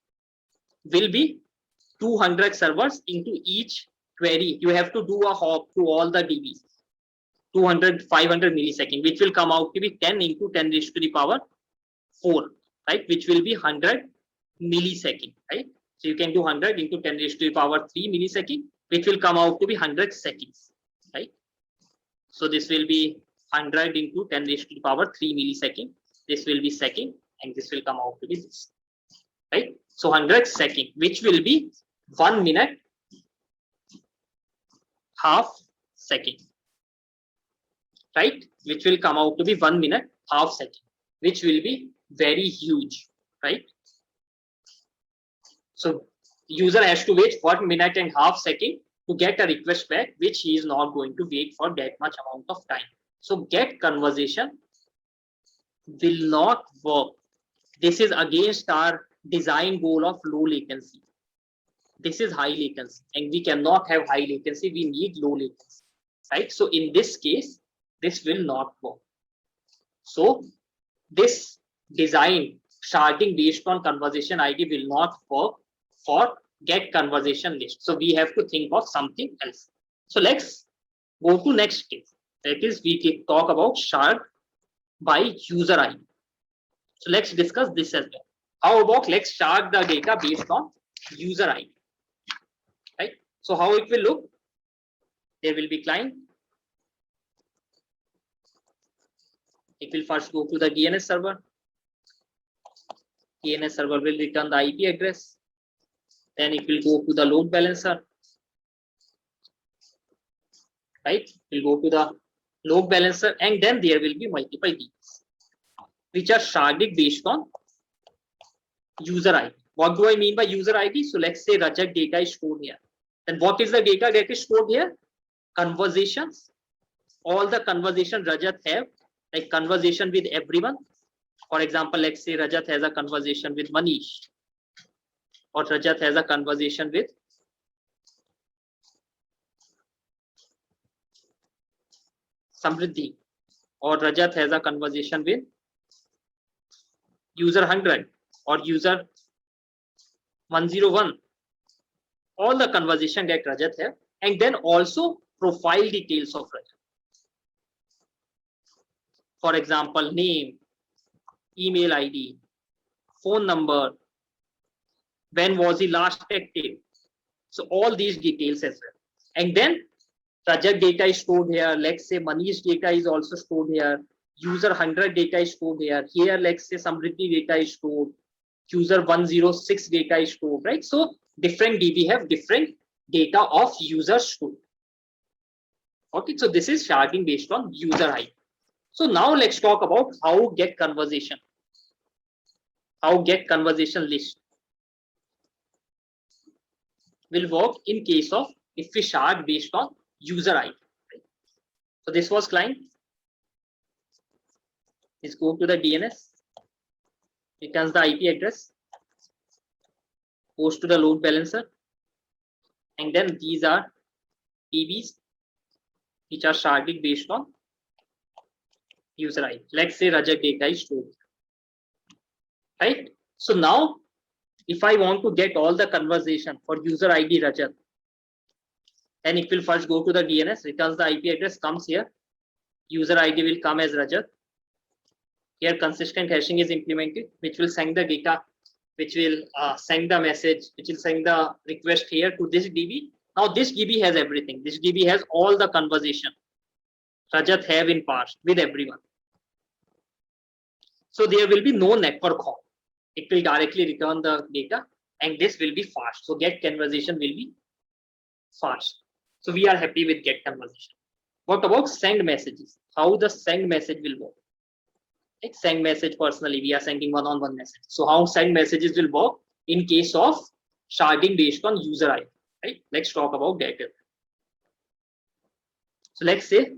will be 200 servers into each query. You have to do a hop to all the DBs, 500 milliseconds, which will come out to be 10 into 10 raised to the power 4, right? Which will be 100 millisecond, right? So you can do 100 into 10 raised to the power 3 millisecond, which will come out to be 100 seconds, right? So this will be 100 into 10 raised to the power 3 millisecond. This will be second, and this will come out to be this, right? So 100 second, which will be 1 minute half second, right? Which will come out to be 1 minute half second, which will be very huge, right? So user has to wait 1 minute and half second to get a request back, which he is not going to wait for that much amount of time. So get conversation will not work. This is against our design goal of low latency. This is high latency, and we cannot have high latency. We need low latency, right? So in this case, this will not work. So this design sharding based on conversation ID will not work for get conversation list. So we have to think of something else. So let's go to next case. That is, we can talk about shard by user ID. So let's discuss this as well. How about let's shard the data based on user ID, right? So how it will look? There will be client. It will first go to the DNS server. DNS server will return the IP address. Then it will go to the load balancer, right? It will go to the load balancer, and then there will be multiple DBs, which are sharded based on user ID. What do I mean by user ID? So let's say Rajat data is stored here. Then what is the data that is stored here? Conversations. All the conversation Rajat have, like conversation with everyone. For example, let's say Rajat has a conversation with Manish, or Rajat has a conversation with Samriddhi, or Rajat has a conversation with user 100 or user 101. All the conversation that Rajat have, and then also profile details of Rajat. For example, name, email ID, phone number, when was he last active. So all these details as well. And then Rajat data is stored here. Let's say Manish data is also stored here. User 100 data is stored here. Here, let's say Samriddhi data is stored. User 106 data is stored, right? So different DB have different data of users stored. Okay, so this is sharding based on user ID. So now let's talk about how get conversation. How get conversation list will work in case of if we shard based on user ID. So this was client. Let's go to the DNS. Returns the IP address. goes to the load balancer, and then these are DBs which are sharded based on user ID. Let's say Rajat data is stored, right? So now if I want to get all the conversation for user ID Rajat, then it will first go to the DNS, returns the IP address, comes here, user ID will come as Rajat. Here consistent hashing is implemented, which will send the data, which will send the message, which will send the request here to this DB. Now this DB has everything. This DB has all the conversation Rajat have in past with everyone. So there will be no network hop. It will directly return the data, and this will be fast. So get conversation will be fast. So we are happy with get conversation. What about send messages? How the send message will work? Like send message personally, we are sending one-on-one message. So how send messages will work in case of sharding based on user ID, right? Let's talk about that. So let's say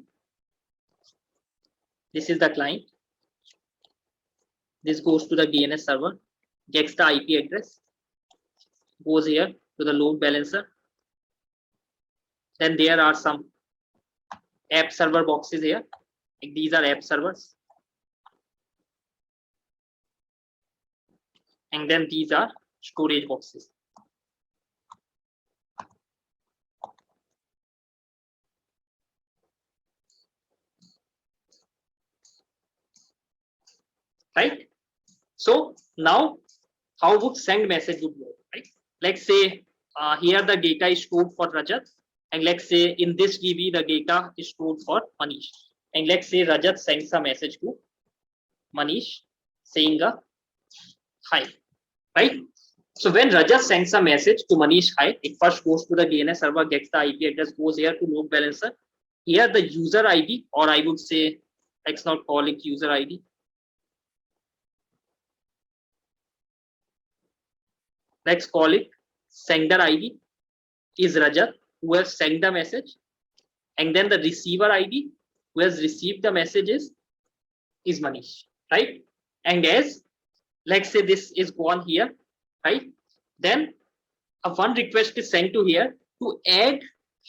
this is the client. This goes to the DNS server, gets the IP address, goes here to the load balancer. Then there are some app server boxes here. Like these are app servers. And then these are storage boxes. Right? So now how would send message would work, right? Let's say here the data is stored for Rajat, and let's say in this DB the data is stored for Manish. And let's say Rajat sends a message to Manish saying a hi, right? So when Rajat sends a message to Manish hi, it first goes to the DNS server, gets the IP address, goes here to load balancer. Here the user ID, or I would say, let's not call it user ID. Let's call it sender ID is Rajat, who has sent the message, and then the receiver ID, who has received the messages, is Manish, right? And as let's say this is gone here, right? Then a one request is sent to here to add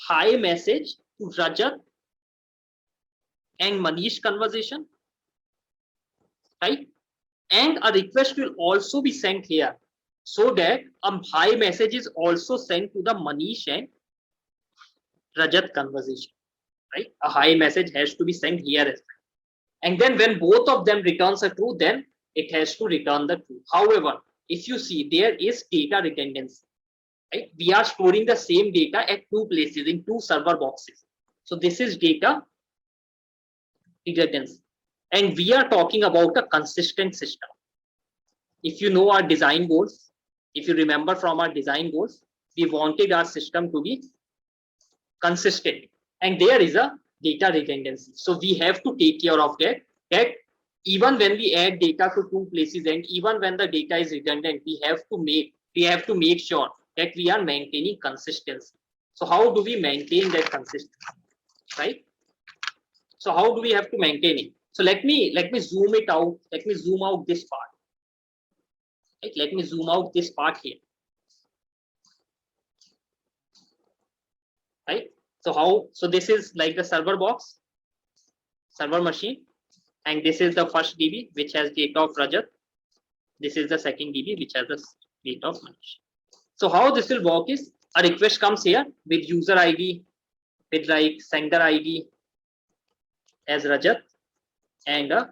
hi message to Rajat and Manish conversation, right? And a request will also be sent here, so that a hi message is also sent to the Manish and Rajat conversation, right? A hi message has to be sent here as well. And then when both of them returns a true, then it has to return the true. However, if you see, there is data redundancy, right? We are storing the same data at two places in two server boxes. So this is data redundancy. And we are talking about a consistent system. If you know our design goals, if you remember from our design goals, we wanted our system to be consistent, and there is a data redundancy. So we have to take care of that even when we add data to two places, and even when the data is redundant, we have to make sure that we are maintaining consistency. So how do we maintain that consistency, right? So how do we have to maintain it? So let me zoom it out. Let me zoom out this part. Right? Let me zoom out this part here. Right? So this is like the server box, server machine, and this is the first DB which has data of Rajat. This is the second DB which has the data of Manish. So how this will work is a request comes here with user ID, with like sender ID as Rajat, and a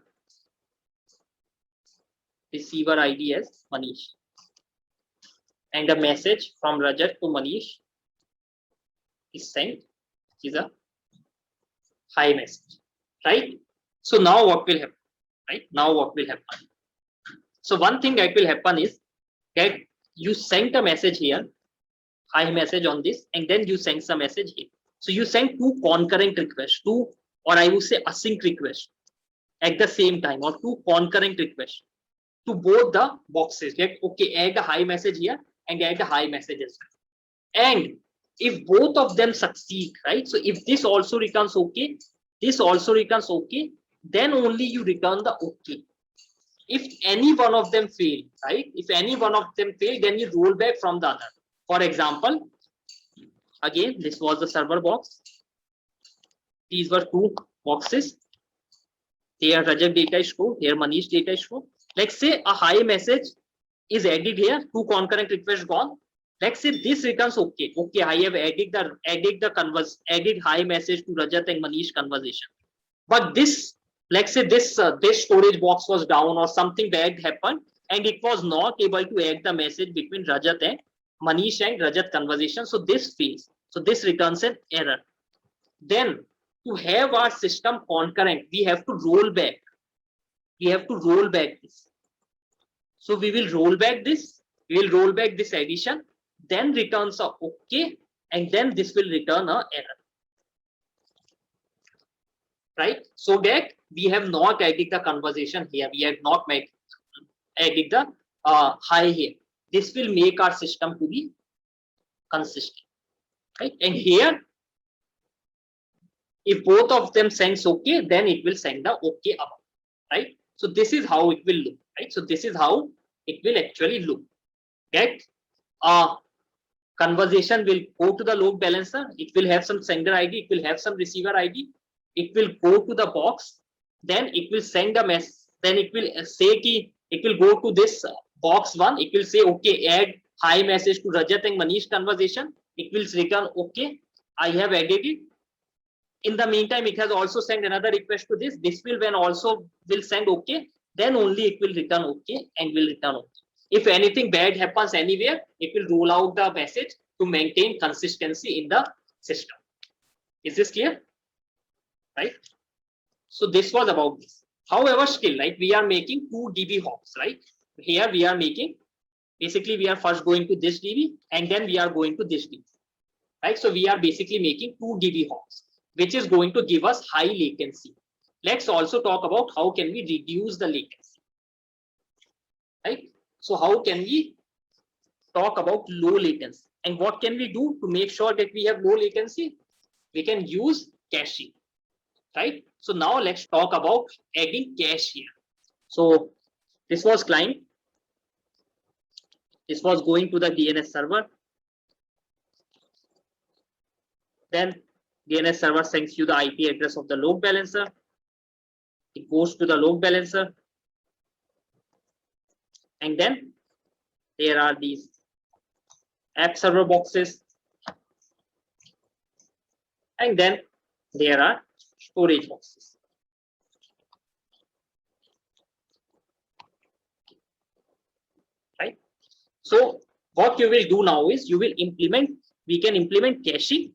receiver ID as Manish, and a message from Rajat to Manish is sent, which is a hi message, right? So now what will happen, right? Now what will happen? So one thing that will happen is that you sent a message here, hi message on this, and then you send some message here. So you send two concurrent requests, or I would say async requests at the same time, or two concurrent requests to both the boxes. Like, okay, add a hi message here and add a hi message as well. And if both of them succeed, right? So if this also returns okay, this also returns okay, then only you return the okay. If any one of them fail, right? If any one of them fail, then you roll back from the other. For example, again, this was the server box. These were two boxes. Here Rajat data is stored, here Manish data is stored. Let's say a hi message is added here, two concurrent requests gone. Let's say this returns okay. Okay, I have added hi message to Rajat and Manish conversation. But this, let's say this storage box was down or something bad happened, and it was not able to add the message between Rajat and Manish and Rajat conversation. So this fails. So this returns an error. Then to have our system concurrent, we have to roll back. We have to roll back this. So we will roll back this. We will roll back this addition. Then returns a okay, and then this will return a error. Right? So that we have not added the conversation here. We have not added the hi here. This will make our system to be consistent. Right? And here, if both of them sends okay, then it will send the okay above. Right? So this is how it will look. Right? So this is how it will actually look. That conversation will go to the load balancer. It will have some sender ID. It will have some receiver ID. It will go to the box. Then it will send a message. Then it will say ki it will go to this box one. It will say okay, add hi message to Rajat and Manish conversation. It will return okay, I have added it. In the meantime, it has also sent another request to this. This will when also will send okay. Then only it will return okay and will return okay. If anything bad happens anywhere, it will roll out the message to maintain consistency in the system. Is this clear? Right? So this was about this. However, still, like we are making 2 DB hops, right? Here we are making, basically we are first going to this DB and then we are going to this DB, right? So we are basically making 2 DB hops, which is going to give us high latency. Let's also talk about how can we reduce the latency, right? So how can we talk about low latency and what can we do to make sure that we have low latency? We can use caching, right? So now let's talk about adding cache here. So this was client. This was going to the DNS server. Then DNS server sends you the IP address of the load balancer. It goes to the load balancer. And then there are these app server boxes. And then there are storage boxes. Right? So what you will do now is you will implement, we can implement caching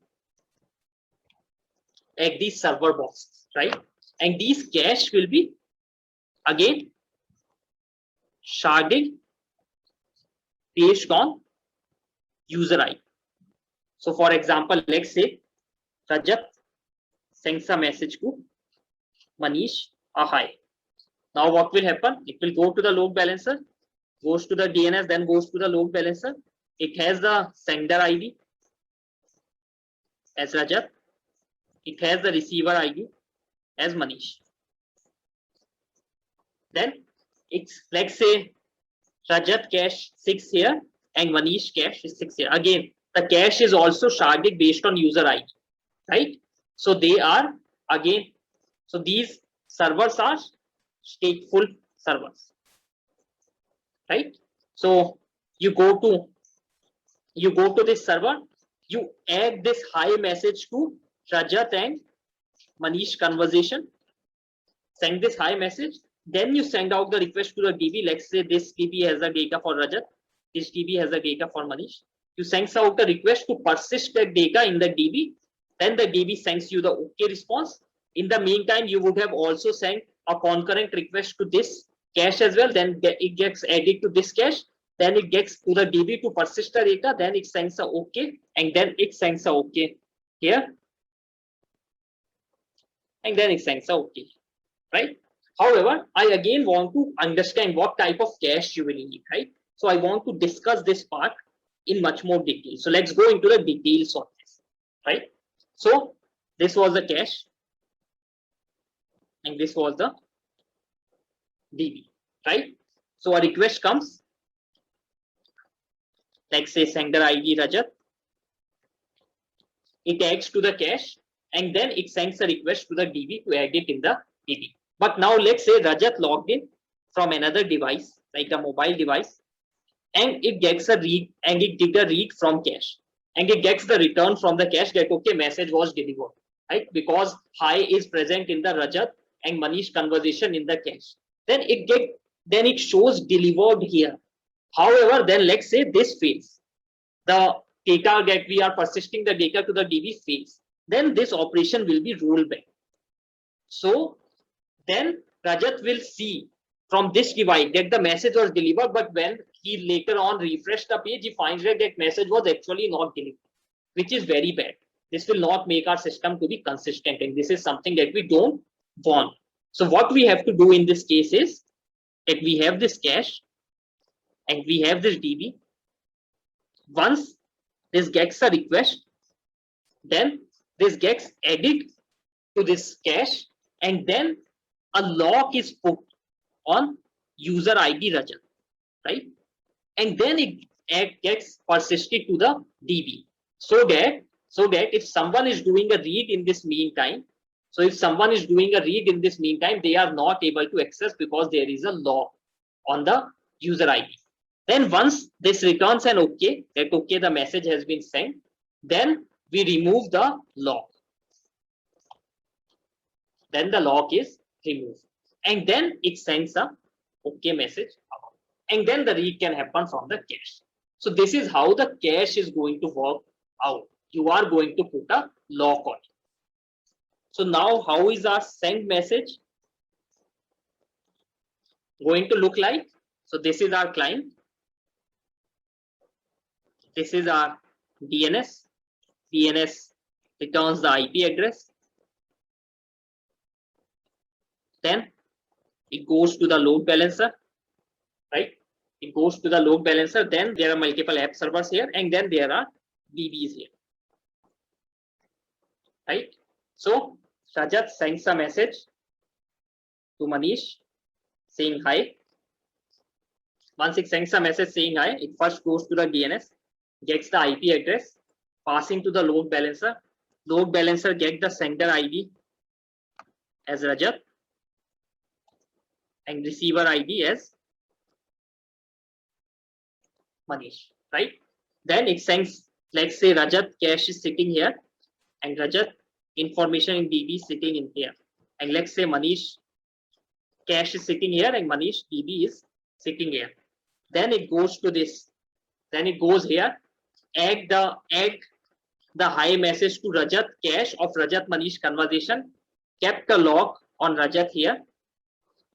at these server boxes, right? And these cache will be again sharded based on user ID. So for example, let's say Rajat sends a message to Manish, a hi. Now what will happen? It will go to the load balancer, goes to the DNS, then goes to the load balancer. It has the sender ID as Rajat. It has the receiver ID as Manish. Then it's, let's say Rajat cache 6 here and Manish cache is 6 here. Again, the cache is also sharded based on user ID, right? So they are again, so these servers are stateful servers, right? So you go to this server, you add this hi message to Rajat and Manish conversation, send this hi message, then you send out the request to the DB. Let's say this DB has the data for Rajat, this DB has the data for Manish. You send out the request to persist that data in the DB, then the DB sends you the okay response. In the meantime, you would have also sent a concurrent request to this cache as well, then it gets added to this cache, then it gets to the DB to persist the data, then it sends a okay, and then it sends a okay here, and then it sends a okay, right? However, I again want to understand what type of cache you will need, right? So I want to discuss this part in much more detail. So let's go into the details of this, right? So this was the cache and this was the DB. right? So a request comes, like say sender ID Rajat, it adds to the cache, and then it sends a request to the DB to add it in the DB. But now let's say Rajat logged in from another device, like a mobile device, and it gets a read, and it did a read from cache, and it gets the return from the cache that okay, message was delivered, right? Because hi is present in the Rajat and Manish conversation in the cache. Then it shows delivered here. However, then let's say this fails. The data that we are persisting the data to the DB fails. Then this operation will be rolled back. So then Rajat will see from this device that the message was delivered, but when he later on refreshed the page, he finds that that message was actually not delivered, which is very bad. This will not make our system to be consistent, and this is something that we don't want. So what we have to do in this case is that we have this cache and we have this DB. Once this gets a request, then this gets added to this cache, and then a lock is put on user ID Rajat, right? And then it gets persisted to the DB, so that if someone is doing a read in this meantime, so if someone is doing a read in this meantime, they are not able to access because there is a lock on the user ID. Then once this returns an okay, that okay, the message has been sent, then we remove the lock. Then the lock is removed, and then it sends a okay message out, and then the read can happen from the cache. So this is how the cache is going to work out. You are going to put a lock on it. So now how is our send message going to look like? So this is our client. This is our DNS. DNS returns the IP address. Then it goes to the load balancer, right? It goes to the load balancer. Then there are multiple app servers here, and then there are DBs here, right? So Rajat sends a message to Manish saying hi. Once it sends a message saying hi, it first goes to the DNS, gets the IP address, passing to the load balancer. Load balancer get the sender ID as Rajat and receiver ID as Manish, right? Then it sends, let's say Rajat cache is sitting here, and Rajat information in DB sitting in here, and let's say Manish cache is sitting here and Manish DB is sitting here. Then it goes to this, then it goes here, add the hi message to Rajat cache of Rajat Manish conversation, kept a lock on Rajat here.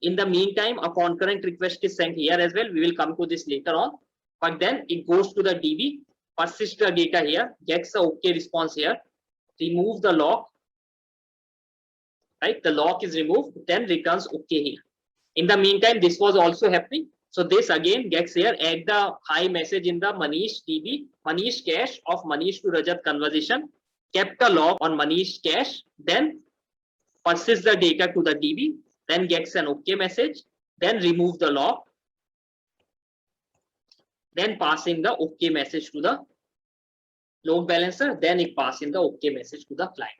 In the meantime, a concurrent request is sent here as well. We will come to this later on. But then it goes to the DB, persists the data here, gets a okay response here, remove the lock, right? The lock is removed, then returns okay here. In the meantime, this was also happening. So this again gets here, add the hi message in the Manish DB, Manish cache of Manish to Rajat conversation, kept a lock on Manish cache, then persists the data to the DB, then gets an okay message, then remove the lock, then passing the okay message to the load balancer, then it passing the okay message to the client.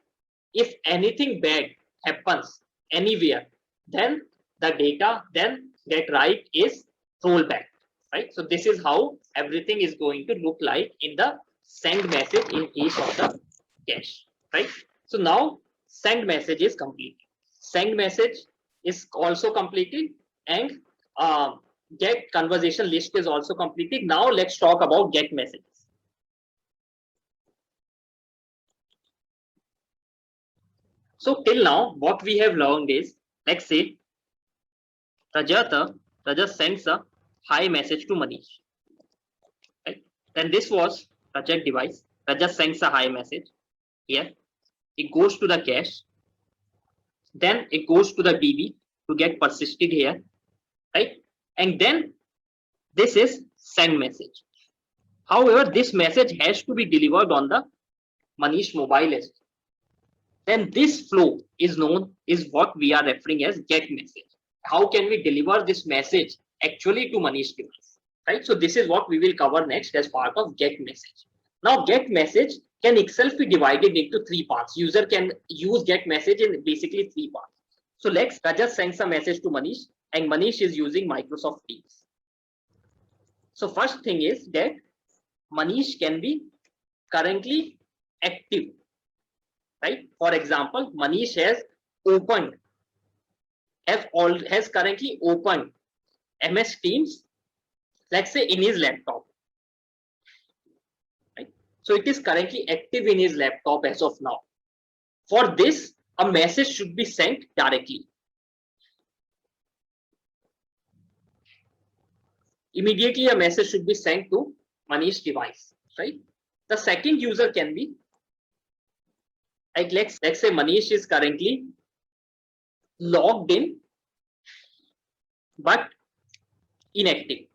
If anything bad happens anywhere, then the data then get right is rolled back, right? So this is how everything is going to look like in the send message in case of the cache, right? So now send message is complete. Send message is also completed, and get conversation list is also completed. Now let's talk about get messages. So till now, what we have learned is, let's say Rajat sends a hi message to Manish, right? Then this was Rajat device. Rajat sends a hi message here. It goes to the cache. Then it goes to the DB to get persisted here, right? And then this is send message. However, this message has to be delivered on the Manish mobile as well. Then this flow is what we are referring as get message. how can we deliver this message actually to Manish device, right? So this is what we will cover next as part of get message. Now get message can itself be divided into three parts. User can use get message in basically three parts. So let's just send some message to Manish, and Manish is using Microsoft Teams. So first thing is that Manish can be currently active, right? For example, Manish has currently opened MS Teams, let's say in his laptop, right? So it is currently active in his laptop as of now. For this, a message should be sent directly. Immediately, a message should be sent to Manish device, right? The second user can be, like let's say Manish is currently logged in but inactive,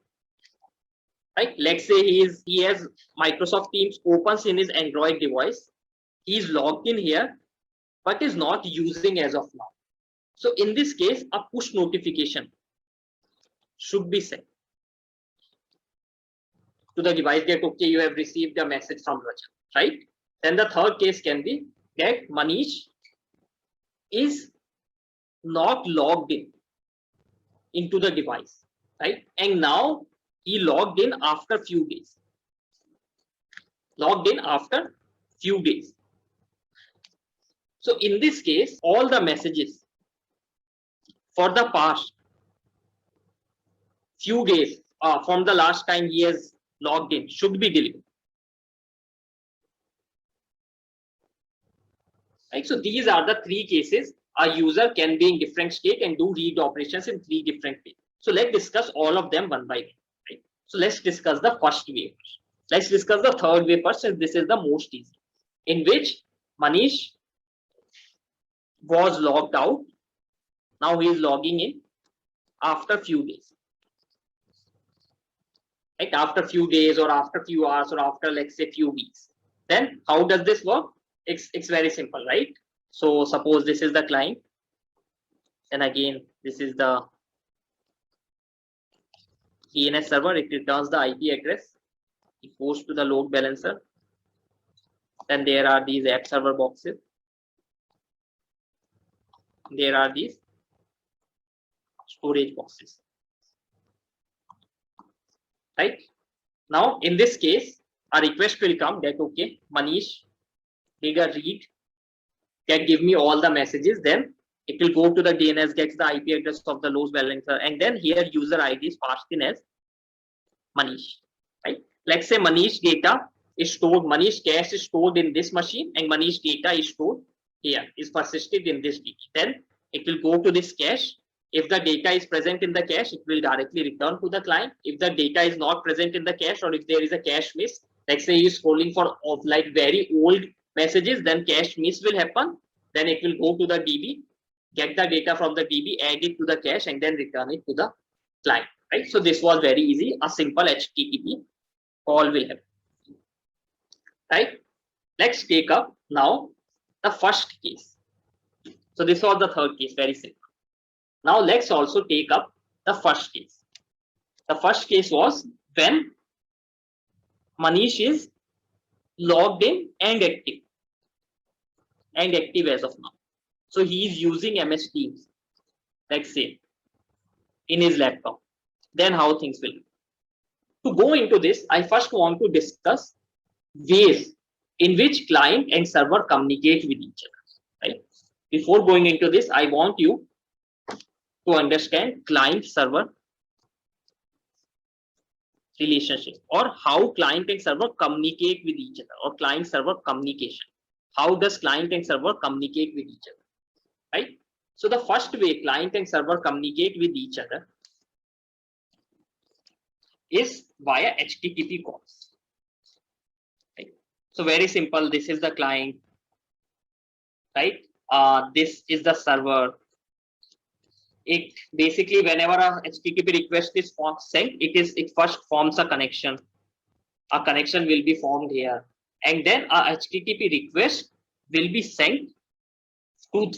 right? Let's say he has Microsoft Teams opens in his Android device. He's logged in here but is not using as of now. So in this case, a push notification should be sent to the device that okay, you have received a message from Rajat, right? Then the third case can be that Manish is not logged in into the device, right? And now he logged in after few days. So in this case, all the messages for the past few days from the last time he has logged in should be deleted. Right? So these are the three cases a user can be in different state and do read operations in three different ways. So let's discuss all of them one by one. Right? So let's discuss the first way first. Let's discuss the third way first, since this is the most easy, in which Manish was logged out. Now he is logging in after few days. Right? After few days or after few hours or after let's say few weeks. Then how does this work? It's very simple, right? So suppose this is the client, and again this is the DNS server. It returns the IP address. It goes to the load balancer. Then there are these app server boxes. There are these storage boxes. Right? Now in this case, a request will come that okay, Manish did a read, that give me all the messages. Then it will go to the DNS, gets the IP address of the load balancer, and then here user ID is passed in as Manish. Right? Let's say Manish data is stored, Manish cache is stored in this machine, and Manish data is stored here, is persisted in this DB. Then it will go to this cache. If the data is present in the cache, it will directly return to the client. If the data is not present in the cache, or if there is a cache miss, let's say you're scrolling for like very old messages, then cache miss will happen. Then it will go to the DB, get the data from the DB, add it to the cache, and then return it to the client. Right? So this was very easy. A simple HTTP call will happen. Right? Let's take up now the first case. So this was the third case, very simple. Now let's also take up the first case. The first case was when Manish is logged in and active as of now. So he is using MS Teams, let's say, in his laptop. Then how things will be. To go into this, I first want to discuss ways in which client and server communicate with each other. Right? Before going into this, I want you to understand client server relationship, or how client and server communicate with each other, or client server communication. How does client and server communicate with each other? Right? So the first way client and server communicate with each other is via HTTP calls. Right? So very simple. This is the client, right? This is the server. It basically, whenever a HTTP request is sent, it first forms a connection. A connection will be formed here, and then a HTTP request will be sent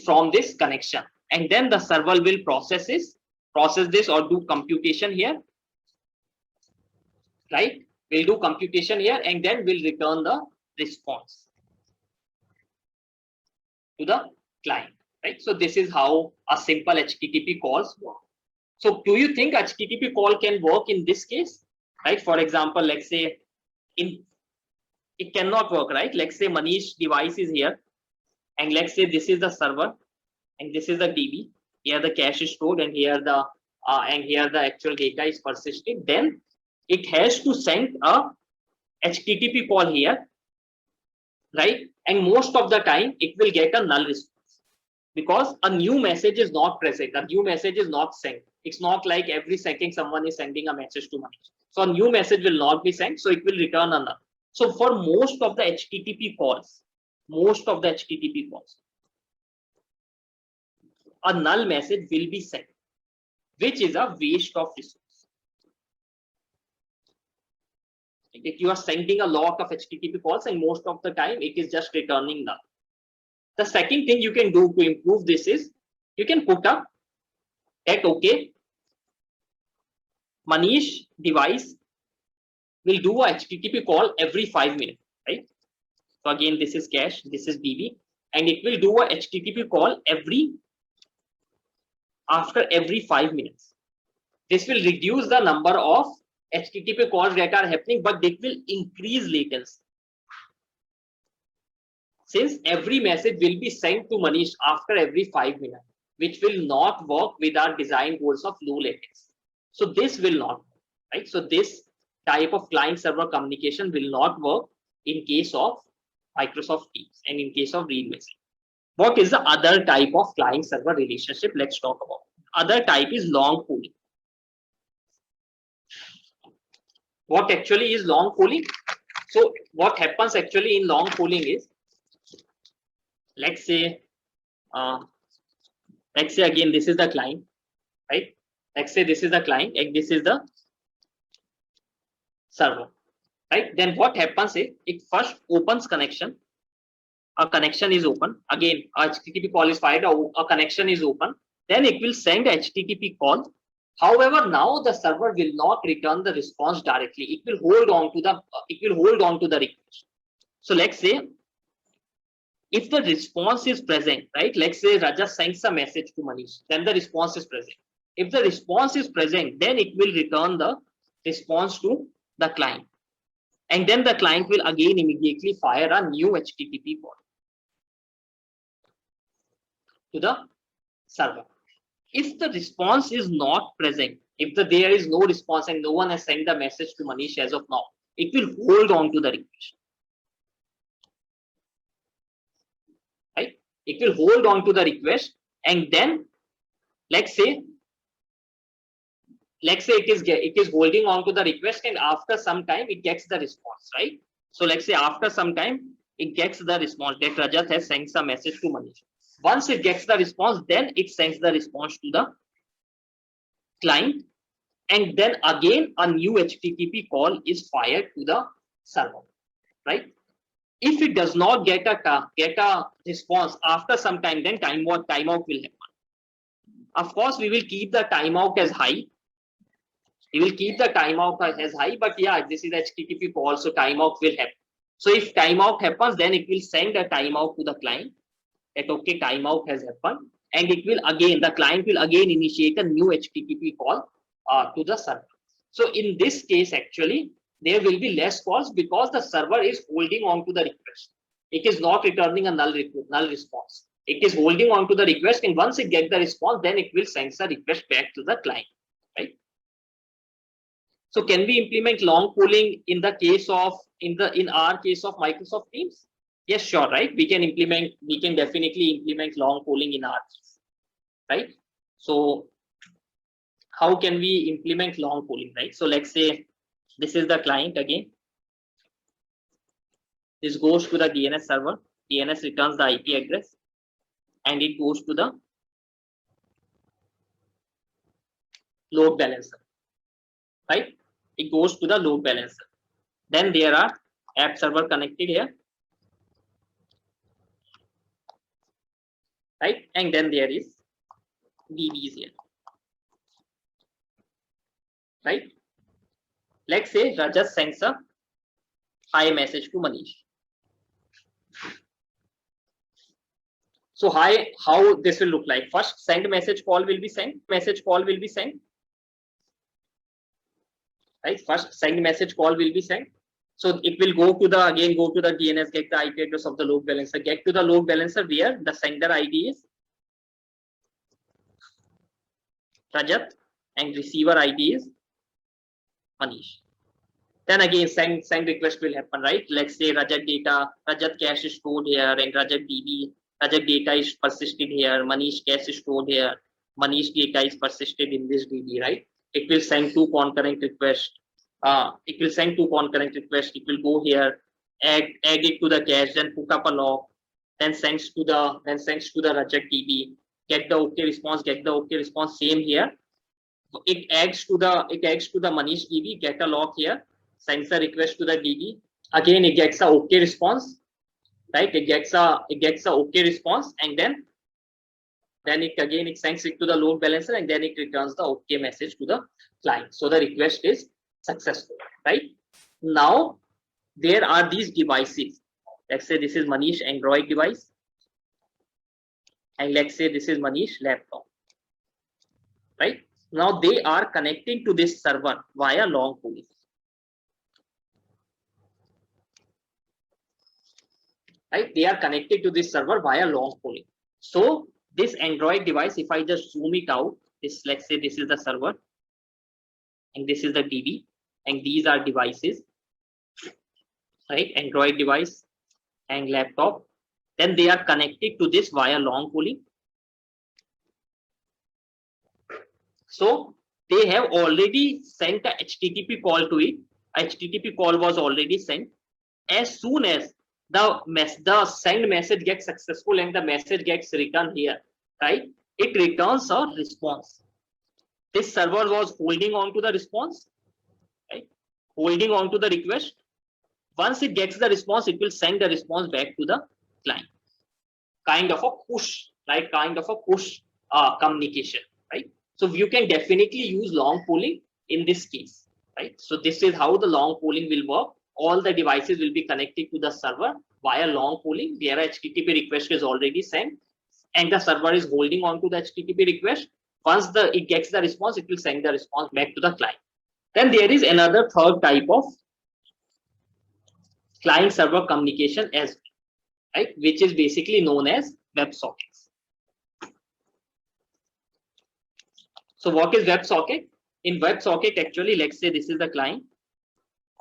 from this connection, and then the server will process process this or do computation here, right? We'll do computation here and then we'll return the response to the client, right? So this is how a simple HTTP calls work. So do you think HTTP call can work in this case, right? For example, let's say it cannot work, right? Let's say Manish device is here and let's say this is the server and this is the DB. Here the cache is stored and here the actual data is persisted. Then it has to send a HTTP call here, right? And most of the time it will get a null response because a new message is not present. A new message is not sent. It's not like every second someone is sending a message to Manish. So a new message will not be sent. So it will return a null. So for most of the HTTP calls, a null message will be sent, which is a waste of resource. If you are sending a lot of HTTP calls and most of the time it is just returning null. The second thing you can do to improve this is you can put up that okay, Manish device will do a HTTP call every 5 minutes, right? So again, this is cache, this is DB, and it will do a HTTP call after every 5 minutes. This will reduce the number of HTTP calls that are happening, but it will increase latency. Since every message will be sent to Manish after every 5 minutes, which will not work with our design goals of low latency. So this will not work, right? So this type of client server communication will not work in case of Microsoft Teams and in case of read message. What is the other type of client server relationship? Let's talk about. Other type is long polling. What actually is long polling? So what happens actually in long polling is, let's say again this is the client, right? Let's say this is the client and this is the server, right? Then what happens is it first opens connection. A connection is open. Again, a HTTP call is fired. A connection is open. Then it will send a HTTP call. However, now the server will not return the response directly. It will hold on to the request. So let's say if the response is present, right? Let's say Raja sends a message to Manish, then the response is present. If the response is present, then it will return the response to the client. And then the client will again immediately fire a new HTTP call to the server. If the response is not present, if there is no response and no one has sent the message to Manish as of now, it will hold on to the request. Right? It will hold on to the request and then let's say it is holding on to the request and after some time it gets the response, right? So let's say after some time it gets the response that Rajat has sent some message to Manish. Once it gets the response, then it sends the response to the client and then again a new HTTP call is fired to the server, right? If it does not get a response after some time, then timeout will happen. Of course, we will keep the timeout as high. But yeah, this is HTTP call, so timeout will happen. So if timeout happens, then it will send a timeout to the client that okay, timeout has happened, and the client will again initiate a new HTTP call to the server. So in this case, actually, there will be less calls because the server is holding on to the request. It is not returning a null response. It is holding on to the request, and once it gets the response, then it will send the request back to the client, right? So can we implement long polling in our case of Microsoft Teams? Yes, sure, right? We can definitely implement long polling in our case, right? So how can we implement long polling, right? So let's say this is the client again. This goes to the DNS server. DNS returns the IP address and it goes to the load balancer, right? It goes to the load balancer. Then there are app server connected here, right? And then there is DBs here. right? Let's say Rajat sends a hi message to Manish. So hi, how this will look like? First, send message call will be sent. Message call will be sent. Right? First, send message call will be sent. So it will go to the again go to the DNS, get the IP address of the load balancer, get to the load balancer where the sender ID is Rajat and receiver ID is Manish. Then again send request will happen, right? Let's say Rajat data, Rajat cache is stored here, and Rajat DB, Rajat data is persisted here, Manish cache is stored here, Manish data is persisted in this DB, right? It will send two concurrent requests. It will send two concurrent requests. It will go here, add it to the cache, then hook up a lock, then sends to the Rajat DB, get the OK response, same here. It adds to the Manish DB, get a lock here, sends a request to the DB. Again, it gets a OK response, right? It gets a OK response, and then it sends it to the load balancer, and then it returns the OK message to the client. So the request is successful, right? Now there are these devices. Let's say this is Manish Android device, and let's say this is Manish laptop, right? Now they are connecting to this server via long pulling. Right? They are connected to this server via long pulling. So this Android device, if I just zoom it out, let's say this is the server, and this is the DB, and these are devices, right? Android device and laptop. Then they are connected to this via long pulling. So they have already sent a HTTP call to it. HTTP call was already sent. As soon as the send message gets successful and the message gets returned here, right? It returns a response. This server was holding on to the response, right? Holding on to the request. Once it gets the response, it will send the response back to the client. Kind of a push, right? Kind of a push communication, right? So you can definitely use long polling in this case, right? So this is how the long polling will work. All the devices will be connected to the server via long polling. Their HTTP request is already sent, and the server is holding on to the HTTP request. Once it gets the response, it will send the response back to the client. Then there is another third type of client-server communication as right, which is basically known as WebSockets. So what is WebSocket? In WebSocket, actually, let's say this is the client,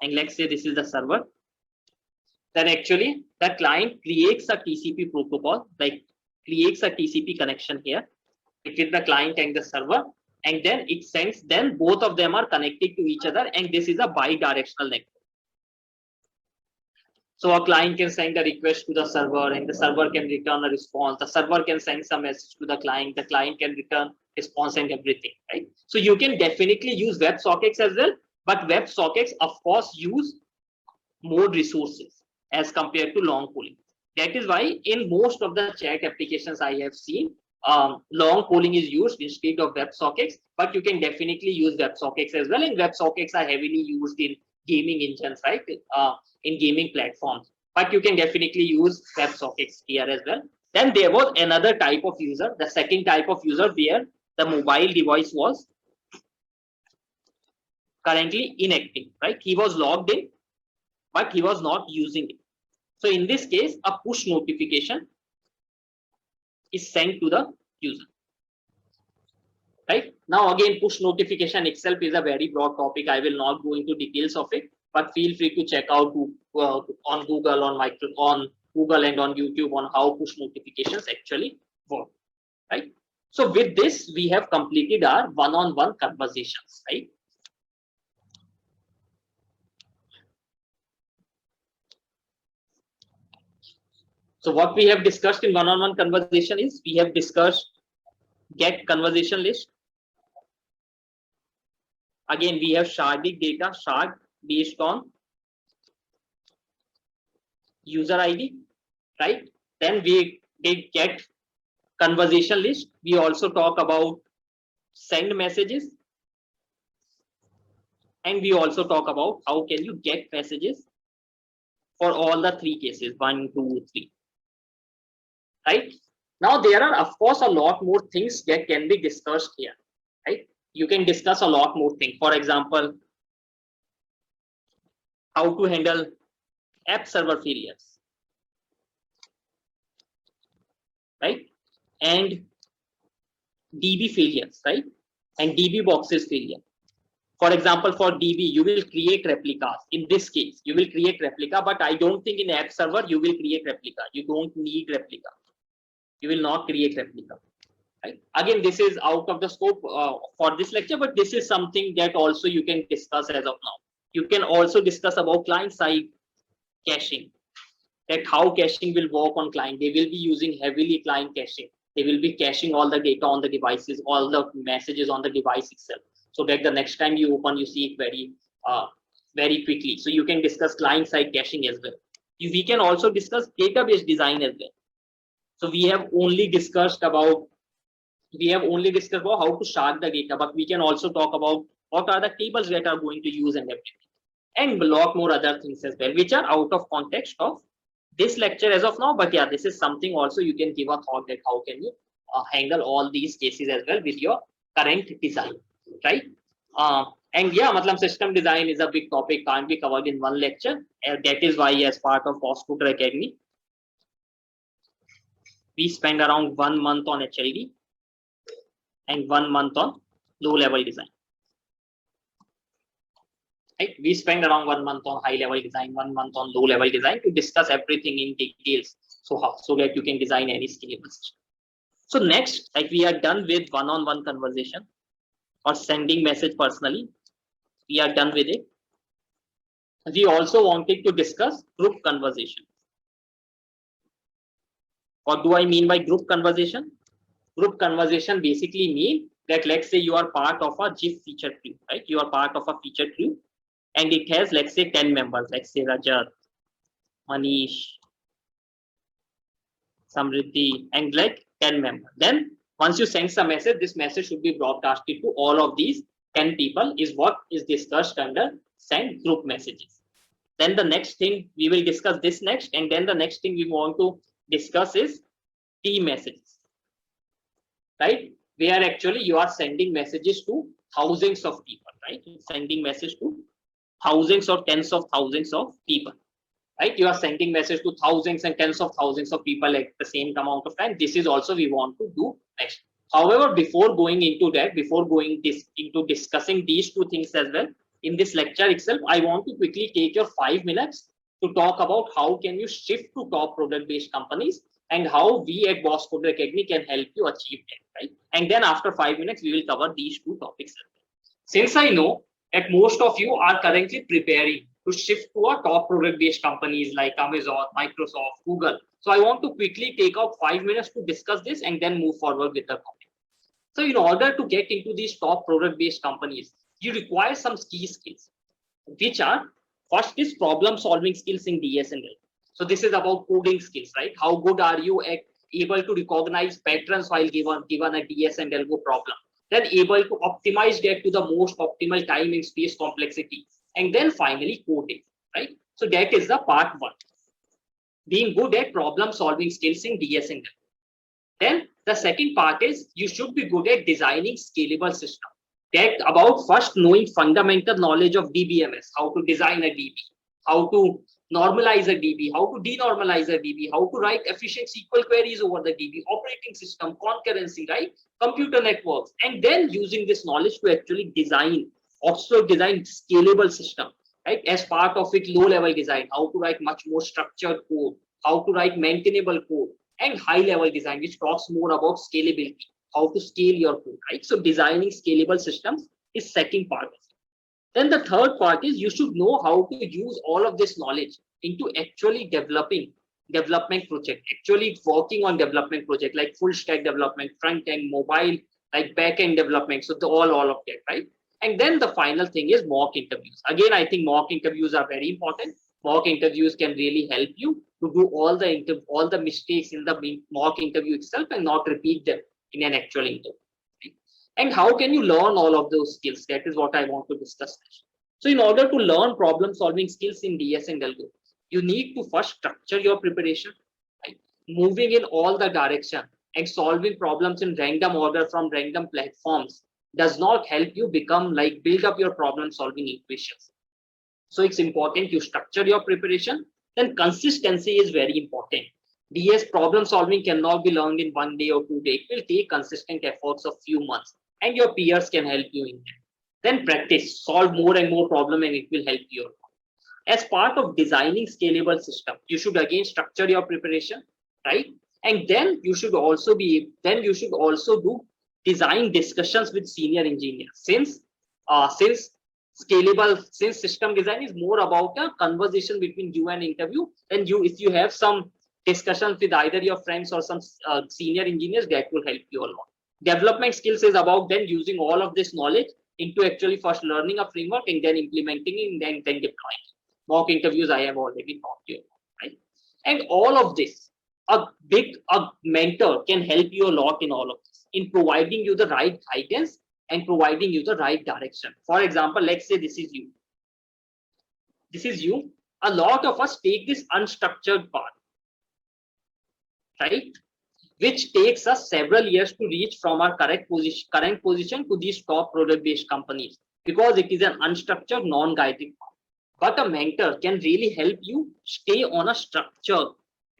and let's say this is the server. Then actually, the client creates a TCP protocol, like creates a TCP connection here between the client and the server, and then it sends. Then both of them are connected to each other, and this is a bidirectional network. So a client can send a request to the server, and the server can return a response. The server can send some message to the client can return response and everything, right? So you can definitely use WebSockets as well, but WebSockets, of course, use more resources as compared to long polling. That is why in most of the chat applications I have seen, long polling is used instead of WebSockets, but you can definitely use WebSockets as well. And WebSockets are heavily used in gaming engines, right? In gaming platforms, but you can definitely use WebSockets here as well. Then there was another type of user, the second type of user where the mobile device was currently inactive, right? He was logged in, but he was not using it. So in this case, a push notification is sent to the user. Right now, again, push notification itself is a very broad topic. I will not go into details of it, but feel free to check out on Google, on Google and on YouTube on how push notifications actually work. Right. So with this, we have completed our one-on-one conversations. Right. So what we have discussed in one-on-one conversation is we have discussed get conversation list. Again, we have shardic data, shard based on user ID, right? Then we did get conversation list. We also talk about send messages. And we also talk about how can you get messages for all the three cases, 1, 2, 3. Right? Now there are of course a lot more things that can be discussed here. Right? You can discuss a lot more things. For example, how to handle app server failures. Right? And DB failures, right? And DB boxes failure. For example, for DB, you will create replicas. In this case, you will create replica, but I don't think in app server you will create replica. You don't need replica. You will not create replica. Right? Again, this is out of the scope for this lecture, but this is something that also you can discuss as of now. You can also discuss about client-side caching, that how caching will work on client. They will be using heavily client caching. They will be caching all the data on the devices, all the messages on the device itself, so that the next time you open, you see it very quickly. So you can discuss client-side caching as well. We can also discuss database design as well. So we have only discussed about how to shard the data, but we can also talk about what are the tables that are going to use and everything, and a lot more other things as well, which are out of context of this lecture as of now. But yeah, this is something also you can give a thought that how can you handle all these cases as well with your current design, right? And yeah, system design is a big topic, can't be covered in one lecture. That is why, as part of PostCoder Academy, we spend around 1 month on HLD and 1 month on low-level design. Right? We spend around 1 month on high-level design, 1 month on low-level design to discuss everything in details, so that you can design any scalable system. So next, we are done with one-on-one conversation or sending message personally. We are done with it. We also wanted to discuss group conversation. What do I mean by group conversation? Group conversation basically mean that, let's say you are part of a GIF feature crew, right? You are part of a feature crew, and it has, let's say, 10 members, let's say Rajat, Manish, Samriddhi, and 10 members. Then once you send some message, this message should be broadcasted to all of these 10 people, is what is discussed under send group messages. Then the next thing we will discuss this next, and then the next thing we want to discuss is team messages, right? Where actually you are sending messages to thousands of people, right? Sending message to thousands or tens of thousands of people, right? You are sending message to thousands and tens of thousands of people at the same amount of time. This is also we want to do next. However, before going into that, into discussing these two things as well, in this lecture itself, I want to quickly take your 5 minutes to talk about how can you shift to top product-based companies and how we at PostCoder Academy can help you achieve that, right? And then after 5 minutes, we will cover these two topics. Since I know that most of you are currently preparing to shift to a top product-based companies like Amazon, Microsoft, Google. So I want to quickly take out 5 minutes to discuss this and then move forward with the topic. So in order to get into these top product-based companies, you require some key skills, which are, first is problem solving skills in DSNL. So this is about coding skills, right? How good are you at able to recognize patterns while given a DSNL problem? Then able to optimize that to the most optimal time and space complexity. And then finally coding, right? So that is the part one. Being good at problem solving skills in DSNL. Then the second part is you should be good at designing scalable system. That about first knowing fundamental knowledge of DBMS, how to design a DB, how to normalize a DB, how to denormalize a DB, how to write efficient SQL queries over the DB, operating system, concurrency, right? Computer networks, and then using this knowledge to actually design scalable system, right? As part of it, low-level design, how to write much more structured code, how to write maintainable code, and high-level design, which talks more about scalability, how to scale your code, right? So designing scalable systems is second part. Then the third part is you should know how to use all of this knowledge into actually developing development project, actually working on development project like full stack development, front end, mobile, like back end development. So all of that, right? And then the final thing is mock interviews. Again, I think mock interviews are very important. Mock interviews can really help you to do all the mistakes in the mock interview itself and not repeat them in an actual interview. And how can you learn all of those skills? That is what I want to discuss next. So in order to learn problem solving skills in DS and Algo, you need to first structure your preparation, right? Moving in all the direction and solving problems in random order from random platforms does not help you become like build up your problem solving equations. So it's important you structure your preparation. Then consistency is very important. DS problem solving cannot be learned in 1 day or 2 days. It will take consistent efforts of few months, and your peers can help you in that. Then practice, solve more and more problem, and it will help you. As part of designing scalable system, you should again structure your preparation, right? And then you should also do design discussions with senior engineers. Since system design is more about a conversation between you and interview, and if you have some discussions with either your friends or some senior engineers, that will help you a lot. Development skills is about then using all of this knowledge into actually first learning a framework and then implementing it and then deploying. Mock interviews I have already taught you, right? And all of this, a mentor can help you a lot in all of this, in providing you the right guidance and providing you the right direction. For example, let's say this is you. A lot of us take this unstructured path, right? Which takes us several years to reach from our current position to these top product-based companies, because it is an unstructured, non-guided path. But a mentor can really help you stay on a structured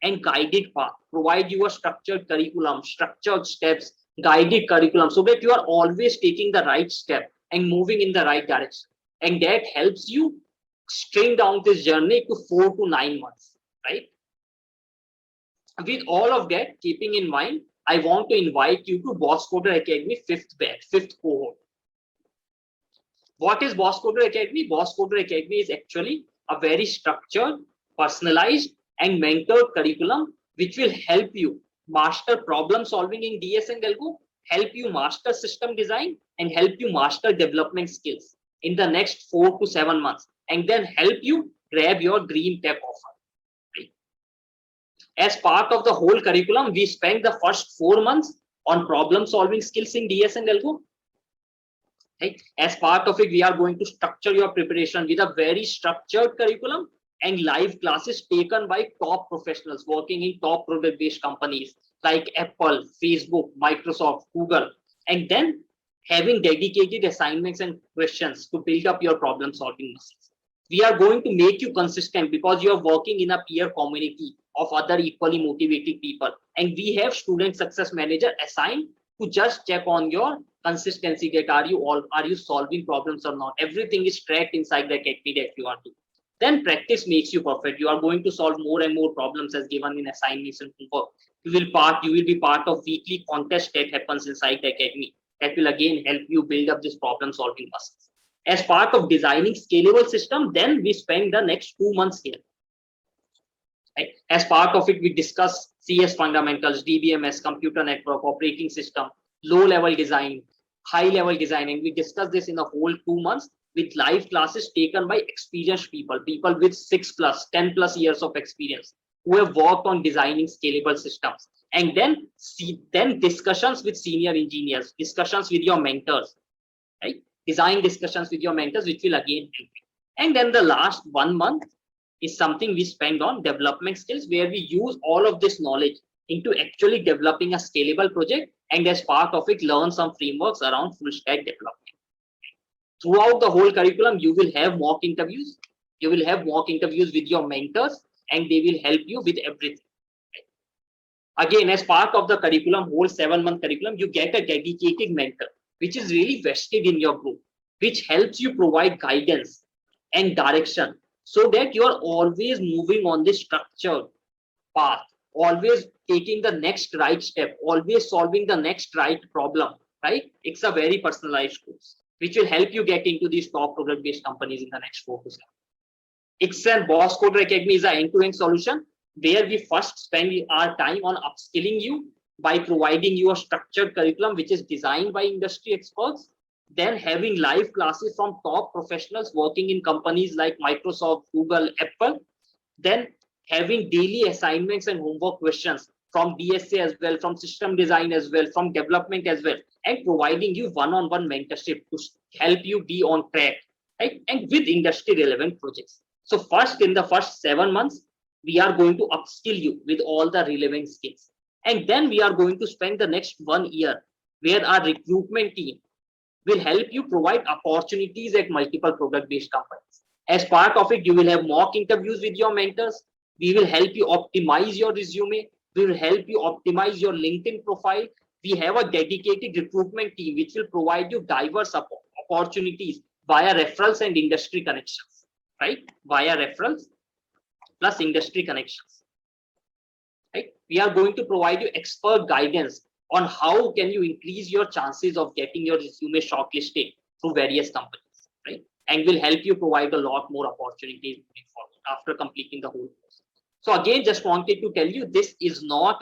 and guided path, provide you a structured curriculum, structured steps, guided curriculum, so that you are always taking the right step and moving in the right direction. And that helps you string down this journey to 4 to 9 months, right? With all of that keeping in mind, I want to invite you to Boss Coder Academy 5th cohort. What is Boss Coder Academy? Boss Coder Academy is actually a very structured, personalized, and mentored curriculum which will help you master problem solving in DS and Algo, help you master system design, and help you master development skills in the next 4 to 7 months, and then help you grab your dream tech offer. Right? As part of the whole curriculum, we spend the first 4 months on problem solving skills in DS and Algo. Right? As part of it, we are going to structure your preparation with a very structured curriculum and live classes taken by top professionals working in top product-based companies like Apple, Facebook, Microsoft, Google, and then having dedicated assignments and questions to build up your problem-solving muscles. We are going to make you consistent because you are working in a peer community of other equally motivated people, and we have student success manager assigned to just check on your consistency, that are you solving problems or not. Everything is tracked inside the academy that you are doing. Then practice makes you perfect. You are going to solve more and more problems as given in assignments and homework. You will be part of weekly contest that happens inside the academy. That will again help you build up this problem solving muscles. As part of designing scalable system, then we spend the next 2 months here. Right? As part of it, we discuss CS fundamentals, DBMS, computer network, operating system, low-level design, high-level design, and we discuss this in a whole 2 months with live classes taken by experienced people with 6+, 10+ years of experience who have worked on designing scalable systems. And then discussions with senior engineers, discussions with your mentors, right? Design discussions with your mentors, which will again help you. And then the last 1 month is something we spend on development skills, where we use all of this knowledge into actually developing a scalable project, and as part of it, learn some frameworks around full stack development. Throughout the whole curriculum, you will have mock interviews. You will have mock interviews with your mentors, and they will help you with everything. Again, as part of the curriculum, whole 7-month curriculum, you get a dedicated mentor, which is really vested in your group, which helps you provide guidance and direction so that you are always moving on this structured path, always taking the next right step, always solving the next right problem, right? It's a very personalized course, which will help you get into these top product-based companies in the next 4 to 7. XN Boss Coder Academy is an end-to-end solution where we first spend our time on upskilling you by providing you a structured curriculum which is designed by industry experts, then having live classes from top professionals working in companies like Microsoft, Google, Apple, then having daily assignments and homework questions from DSA as well, from system design as well, from development as well, and providing you one-on-one mentorship to help you be on track right? And with industry relevant projects. So first, in the first 7 months, we are going to upskill you with all the relevant skills. And then we are going to spend the next 1 year where our recruitment team will help you provide opportunities at multiple product-based companies. As part of it, you will have mock interviews with your mentors. We will help you optimize your resume. We will help you optimize your LinkedIn profile. We have a dedicated recruitment team which will provide you diverse opportunities via referrals and industry connections, right? Via referrals plus industry connections, right? We are going to provide you expert guidance on how can you increase your chances of getting your resume shortlisted through various companies, right? And will help you provide a lot more opportunities moving forward after completing the whole course. So again, just wanted to tell you, this is not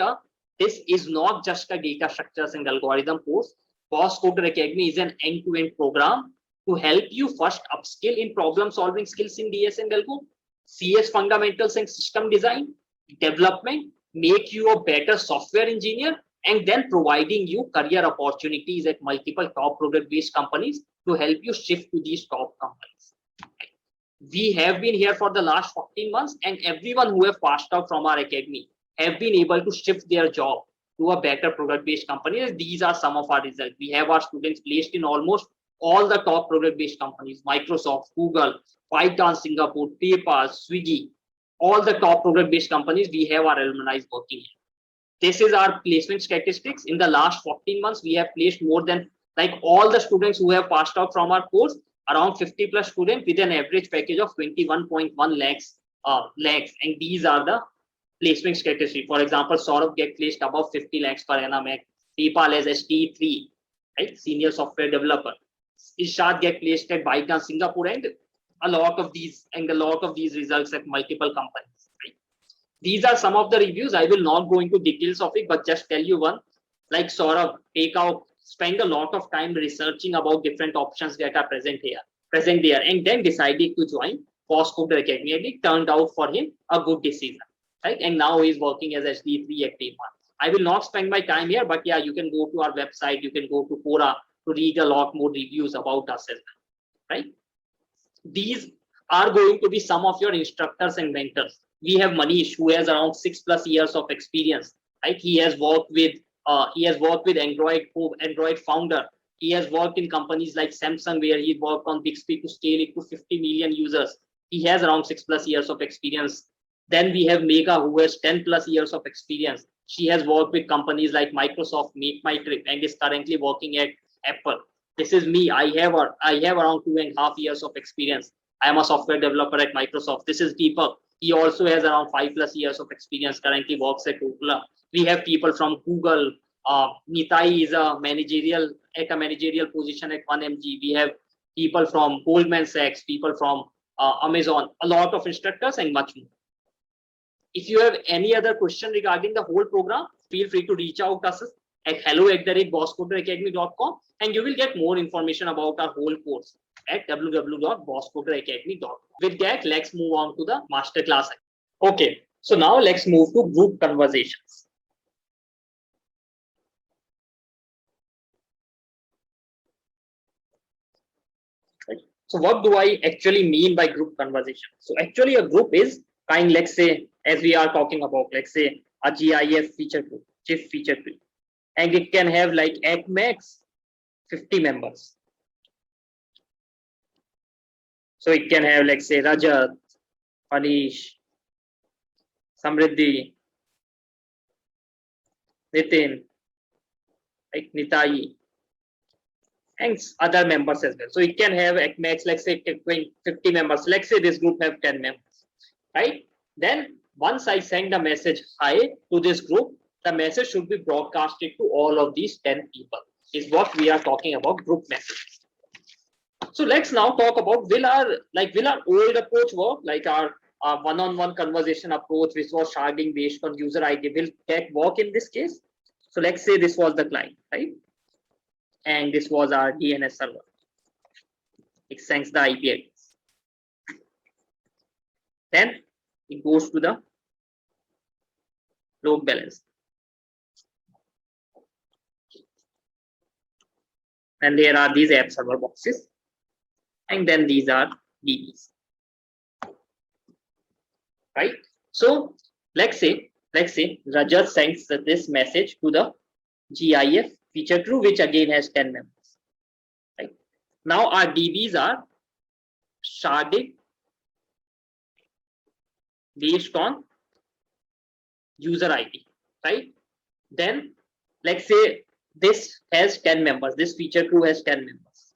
just a data structures and algorithm course. Boss Coder Academy is an end-to-end program to help you first upskill in problem solving skills in DS and Algo, CS fundamentals and system design, development, make you a better software engineer, and then providing you career opportunities at multiple top product-based companies to help you shift to these top companies. We have been here for the last 14 months, and everyone who have passed out from our academy have been able to shift their job to a better product-based company. These are some of our results. We have our students placed in almost all the top product-based companies: Microsoft, Google, Python Singapore, PayPal, Swiggy, all the top product-based companies. We have our alumni working here. This is our placement statistics. In the last 14 months, we have placed more than, like, all the students who have passed out from our course, around 50 plus students with an average package of 21.1 lakhs. And these are the placement statistics. For example, Saurabh get placed above 50 lakhs per annum at PayPal as ST3, right? Senior software developer. Ishad get placed at Bytedance Singapore, and a lot of these results at multiple companies. Right? These are some of the reviews. I will not go into details of it, but just tell you one, like Saurabh, spend a lot of time researching about different options that are present there, and then decided to join Boss Coder Academy. And it turned out for him a good decision, right? And now he's working as SD3 at Team 1. I will not spend my time here, but yeah, you can go to our website, you can go to Quora to read a lot more reviews about us as well, right? These are going to be some of your instructors and mentors. We have Manish, who has around 6+ years of experience, right? He has worked with Android founder. He has worked in companies like Samsung, where he worked on Bixby to scale it to 50 million users. He has around 6+ years of experience. Then we have Megha, who has 10+ years of experience. She has worked with companies like Microsoft, MakeMyTrip, and is currently working at Apple. This is me. I have around 2.5 years of experience. I am a software developer at Microsoft. This is Deepak. He also has around 5+ years of experience. Currently works at Ookla. We have people from Google. Nitai is a managerial position at 1mg. We have people from Goldman Sachs, people from Amazon, a lot of instructors, and much more. If you have any other question regarding the whole program, feel free to reach out to us at hello@bosscoderacademy.com, and you will get more information about our whole course at www.bosscoderacademy.com. With that, let's move on to the masterclass. Okay, so now let's move to group conversations. So what do I actually mean by group conversation? So actually a group is kind, let's say, as we are talking about, let's say a GIF feature group, GIF feature group, and it can have like at max 50 members. So it can have, like, say, Rajat, Manish, Samriddhi, Nitin, like Nitai, and other members as well. So it can have at max, let's say, 50 members. Let's say this group have 10 members, right? Then once I send a message hi to this group, the message should be broadcasted to all of these 10 people, is what we are talking about, group messages. So let's now talk about, will our old approach work, like our one-on-one conversation approach, which was sharding based on user ID, will that work in this case? So let's say this was the client, right? And this was our DNS server. It sends the IP address. Then it goes to the load balance. And there are these app server boxes. and then these are DBs, right? So let's say Rajat sends this message to the GIF feature crew, which again has 10 members, right? Now our DBs are sharded based on user ID, right? Then let's say this has 10 members, this feature crew has 10 members,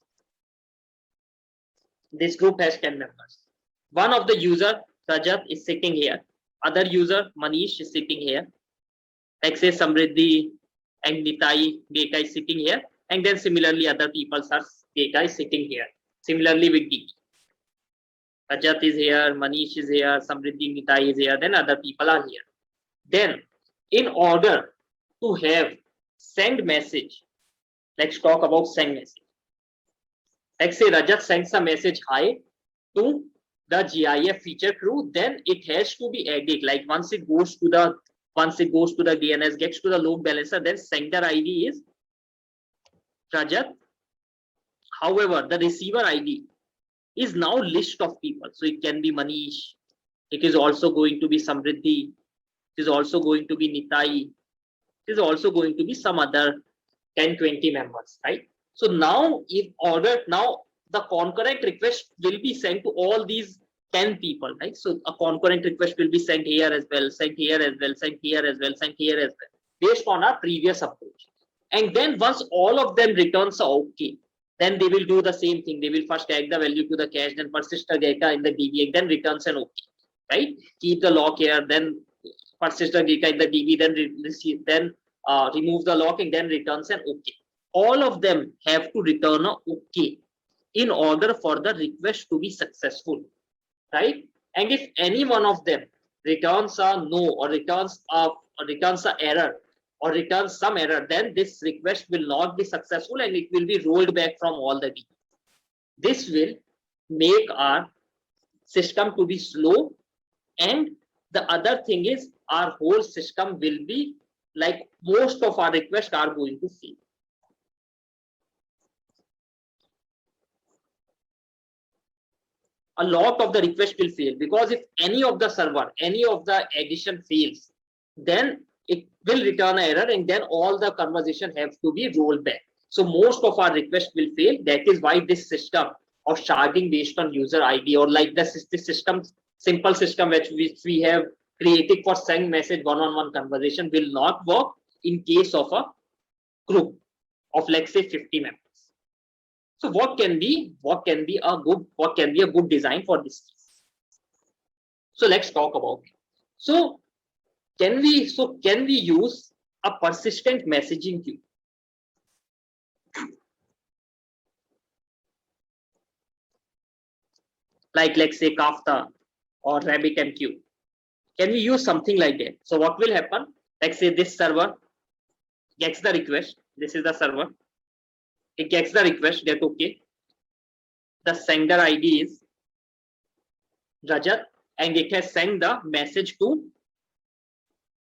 this group has 10 members. One of the user, Rajat, is sitting here, other user, Manish, is sitting here, let's say Samriddhi and Nitai data is sitting here, and then similarly other people's data is sitting here. Similarly with D, Rajat is here, Manish is here, Samriddhi, Nitai is here, then other people are here. Then in order to have send message, let's talk about send message. Let's say Rajat sends a message hi to the GIF feature crew, then it has to be added. Like once it goes to the DNS, gets to the load balancer, then sender ID is Rajat. However, the receiver ID is now list of people. So it can be Manish, it is also going to be Samriddhi, it is also going to be Nitai, it is also going to be some other 10-20 members, right? So now now the concurrent request will be sent to all these 10 people, right? So a concurrent request will be sent here as well, sent here as well, sent here as well, sent here as well, based on our previous approach. And then once all of them returns are okay, then they will do the same thing. They will first tag the value to the cache, then persist the data in the DB, then returns an okay, right? Keep the lock here, then persist the data in the DB, then remove the lock and then returns an okay. All of them have to return a okay in order for the request to be successful, right? And if any one of them returns a no, or returns a error, or returns some error, then this request will not be successful and it will be rolled back from all the DB. This will make our system to be slow, and the other thing is our whole system will be like most of our requests are going to fail. A lot of the requests will fail, because if any of the server, any of the addition fails, then it will return an error and then all the conversation have to be rolled back. So most of our requests will fail. That is why this system of sharding based on user ID, or like this system, simple system which we have created for send message one-on-one conversation, will not work in case of a group of, let's say, 50 members. So what can be a good design for this case? So let's talk about it. So can we use a persistent messaging queue? Like let's say Kafka or RabbitMQ. Can we use something like that? So what will happen? Let's say this server gets the request. This is the server. It gets the request that okay, the sender ID is Rajat, and it has sent the message to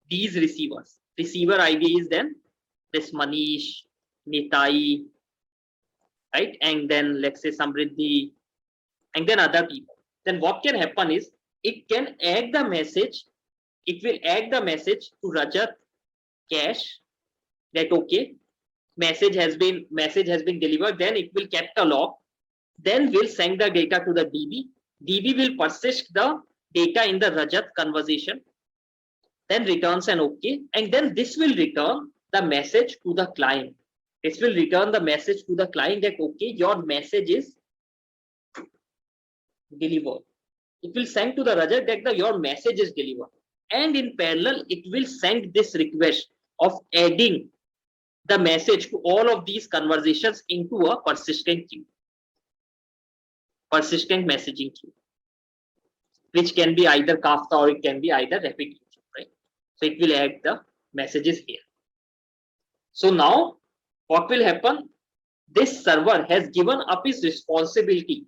these receivers. Receiver ID is then this Manish, Nitai, right? And then let's say Samriddhi, and then other people. Then what can happen is it can add the message. It will add the message to Rajat cache that okay, message has been delivered. Then it will kept a log. Then we'll send the data to the DB. DB will persist the data in the Rajat conversation, then returns an okay, and then this will return the message to the client. This will return the message to the client that okay, your message is delivered. It will send to the Rajat that your message is delivered, and in parallel it will send this request of adding the message to all of these conversations into a persistent queue, persistent messaging queue, which can be either Kafka or it can be either RabbitMQ, right? So it will add the messages here. So now what will happen? This server has given up its responsibility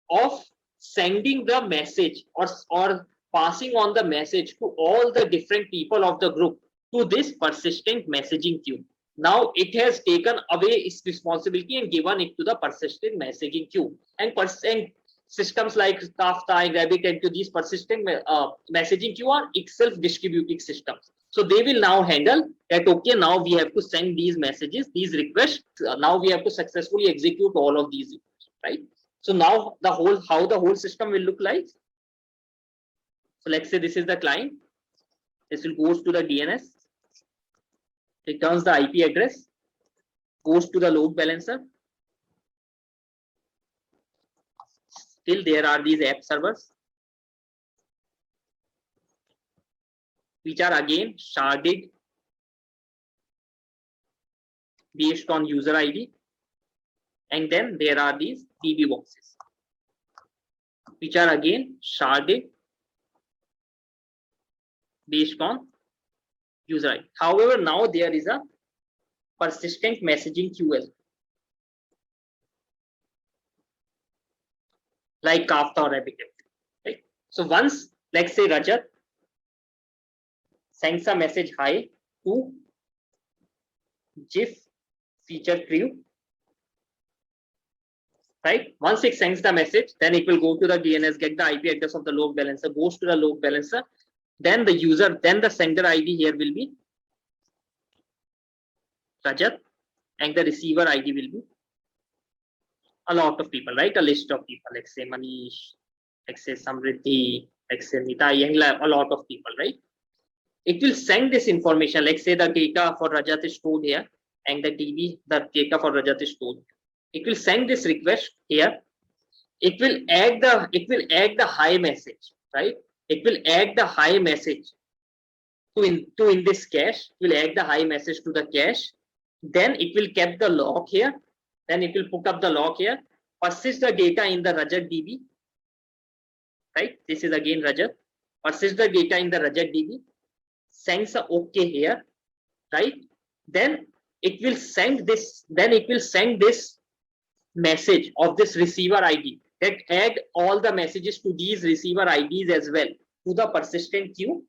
of sending the message or passing on the message to all the different people of the group to this persistent messaging queue. Now it has taken away its responsibility and given it to the persistent messaging queue. And systems like Kafka and RabbitMQ, these persistent messaging queue are itself distributed systems. So they will now handle that, okay, now we have to send these messages, these requests. Now we have to successfully execute all of these requests, right? So now how the whole system will look like. So let's say this is the client. This will goes to the DNS, returns the IP address, goes to the load balancer. Still there are these app servers, which are again sharded based on user ID. And then there are these DB boxes, which are again sharded based on user ID. However, now there is a persistent messaging queue as well, like Kafka or RabbitMQ, right? So once, let's say Rajat sends a message hi to GIF feature crew, right? Once it sends the message, then it will go to the DNS, get the IP address of the load balancer, goes to the load balancer. Then the user, then the sender ID here will be Rajat, and the receiver ID will be a lot of people, right? A list of people, let's say Manish, let's say Samriddhi, let's say Nitai, and a lot of people, right? It will send this information. Let's say the data for Rajat is stored here, and the DB, the data for Rajat is stored. It will send this request here. It will add the hi message, right? It will add the hi message to in this cache. It will add the hi message to the cache. Then it will keep the log here. Then it will put up the log here. Persist the data in the Rajat DB, right? This is again Rajat. Persist the data in the Rajat DB. Sends a OK here, right? Then it will send this. Then it will send this message of this receiver ID that add all the messages to these receiver IDs as well to the persistent queue,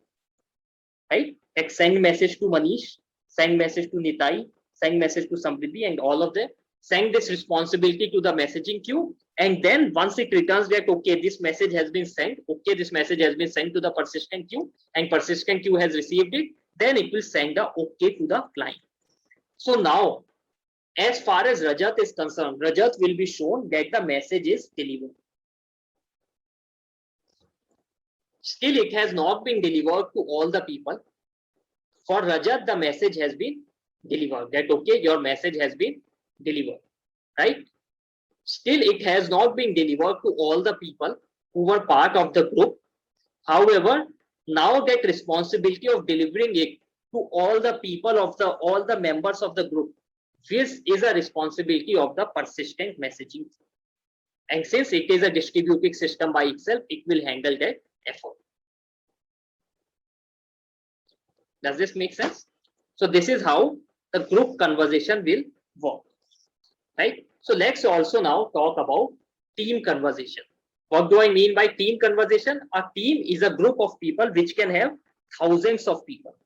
right? Like send message to Manish, send message to Nitai, send message to Samriddhi, and all of them. Send this responsibility to the messaging queue, and then once it returns that okay, this message has been sent, okay, this message has been sent to the persistent queue, and persistent queue has received it, then it will send the okay to the client. So now, as far as Rajat is concerned, Rajat will be shown that the message is delivered. Still, it has not been delivered to all the people. For Rajat, the message has been delivered. That okay, your message has been delivered, right? Still, it has not been delivered to all the people who were part of the group. However, now that responsibility of delivering it to all the people of all the members of the group, this is a responsibility of the persistent messaging. And since it is a distributed system by itself, it will handle that effort. Does this make sense? So this is how the group conversation will work, right? So let's also now talk about team conversation. What do I mean by team conversation? A team is a group of people which can have thousands of people,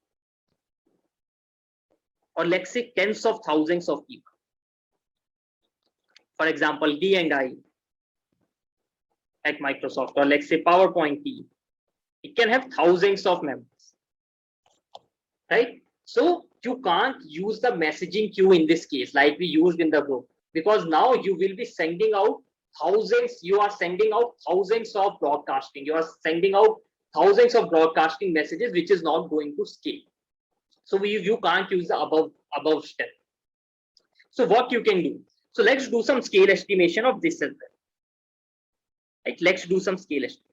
or let's say tens of thousands of people. For example, D&I at Microsoft, or let's say PowerPoint team. It can have thousands of members, right? So you can't use the messaging queue in this case like we used in the group, because now you will be sending out thousands. You are sending out thousands of broadcasting. You are sending out thousands of broadcasting messages, which is not going to scale. So you can't use the above step. So what you can do? So let's do some scale estimation of this as well. Right? Let's do some scale estimation.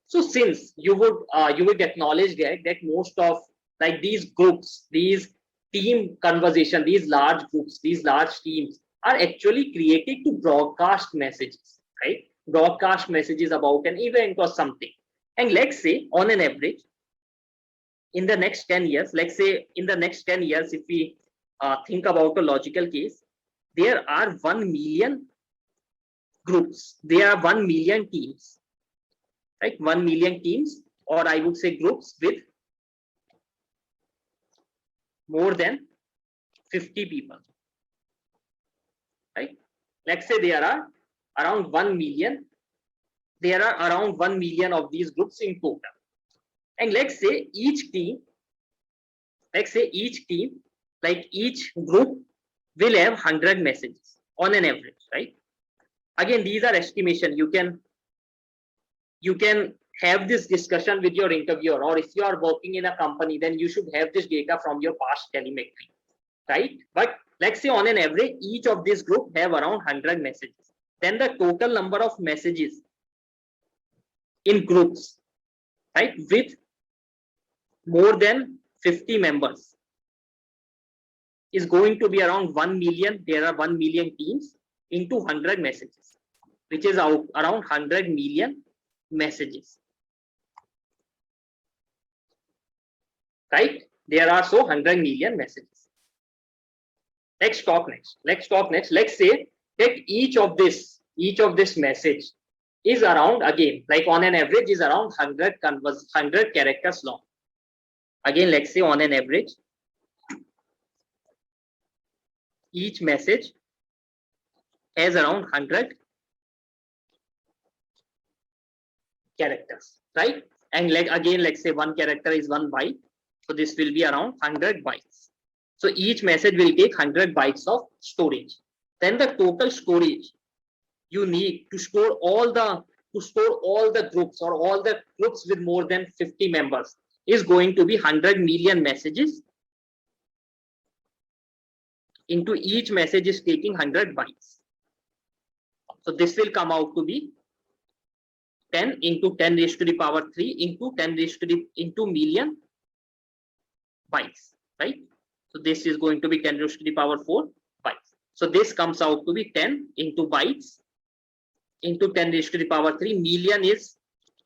So since you would acknowledge that most of like these groups, these team conversation, these large groups, these large teams are actually created to broadcast messages, right? Broadcast messages about an event or something. And let's say on an average, in the next 10 years, let's say in the next 10 years, if we think about a logical case, there are 1 million groups, there are 1 million teams, right? 1 million teams, or I would say groups with more than 50 people, right? Let's say there are around 1 million. There are around 1 million of these groups in total. And let's say each team, like each group will have 100 messages on an average, right? Again, these are estimation. You can have this discussion with your interviewer, or if you are working in a company, then you should have this data from your past telemetry, right? But let's say on an average, each of this group have around 100 messages. Then the total number of messages in groups, right, with more than 50 members is going to be around 1 million. There are 1 million teams into 100 messages, which is around 100 million messages, right? There are so 100 million messages. Let's talk next. Let's say that each of this message is around, again, like on an average is around 100 characters long. Again, let's say on an average, each message has around 100 characters, right? And like again, let's say one character is 1 byte. So this will be around 100 bytes. So each message will take 100 bytes of storage. Then the total storage you need to store all the groups, or all the groups with more than 50 members, is going to be 100 million messages into each message is taking 100 bytes. So this will come out to be 10 into 10 raised to the power 3 into 10 raised to the into million bytes, right? So this is going to be 10 raised to the power 4 bytes. So this comes out to be 10 into bytes into 10 raised to the power 3. Million is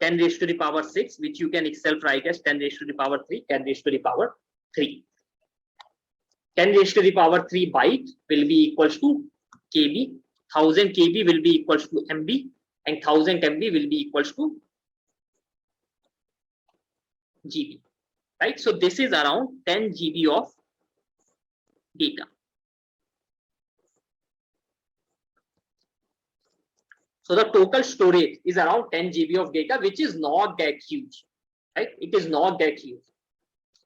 10 raised to the power 6, which you can itself write as 10 raised to the power 3, 10 raised to the power 3. 10 raised to the power 3 byte will be equals to KB. 1000 KB will be equals to MB, and 1000 MB will be equals to GB, right? So this is around 10 GB of data. So the total storage is around 10 GB of data, which is not that huge, right? It is not that huge.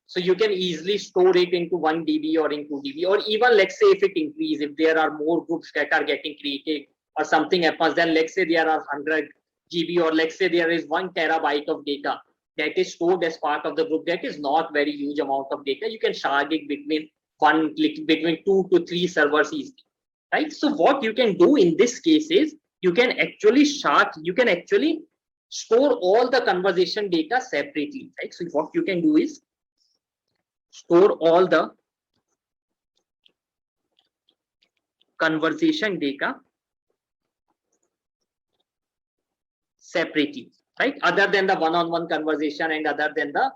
So you can easily store it into 1 DB or in 2 DB, or even let's say if it increases, if there are more groups that are getting created or something happens, then let's say there are 100 GB, or let's say there is 1 terabyte of data that is stored as part of the group. That is not very huge amount of data. You can shard it between 2 to 3 servers easily, right? So what you can do in this case is you can actually store all the conversation data separately, right? So what you can do is store all the conversation data separately, right? Other than the one-on-one conversation and other than the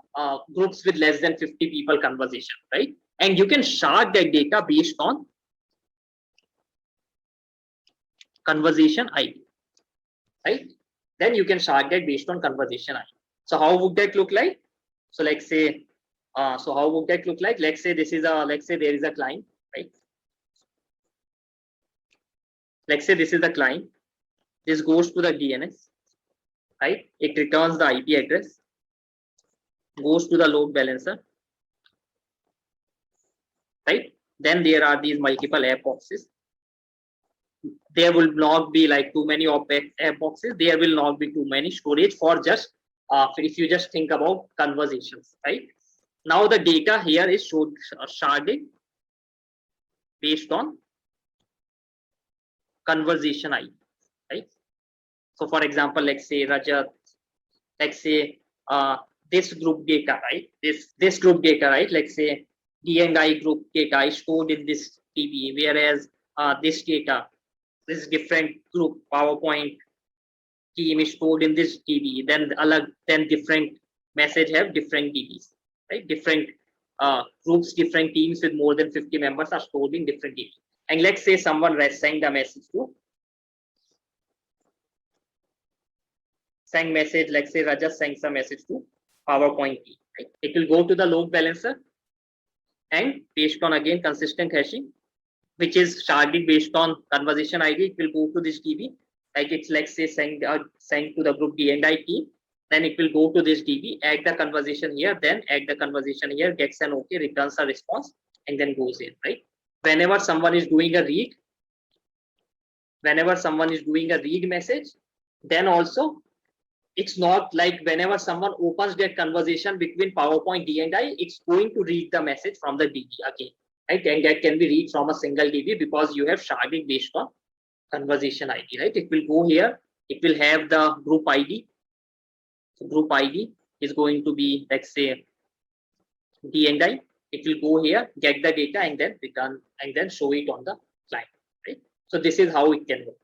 groups with less than 50 people conversation, right? And you can shard that data based on conversation ID, right? Then you can shard that based on conversation ID. So how would that look like? So let's say, so how would that look like? Let's say there is a client, right? Let's say this is the client. This goes to the DNS, right? It returns the IP address, goes to the load balancer, right? Then there are these multiple app boxes. There will not be like too many app boxes. There will not be too many storage for just if you just think about conversations, right? Now the data here is sharded based on conversation ID, right? So for example, let's say Rajat, let's say this group data, right? This group data, right? Let's say D&I group data is stored in this DB, whereas this data, this different group PowerPoint team is stored in this DB. Then different message have different DBs, right? Different groups, different teams with more than 50 members are stored in different DBs. And let's say someone sent a message to let's say Raja sends a message to PowerPoint team, right? It will go to the load balancer, and based on again consistent hashing, which is sharding based on conversation ID, it will go to this DB. Like it's let's say send to the group D&I team. Then it will go to this DB, add the conversation here, then add the conversation here, gets an OK, returns a response, and then goes in, right? Whenever someone is doing a read, message, then also it's not like whenever someone opens that conversation between PowerPoint D&I, it's going to read the message from the DB again, right? And that can be read from a single DB because you have sharding based on conversation ID, right? It will go here, it will have the group ID. So group ID is going to be, let's say, D&I. It will go here, get the data, and then return, and then show it on the client, right? So this is how it can work.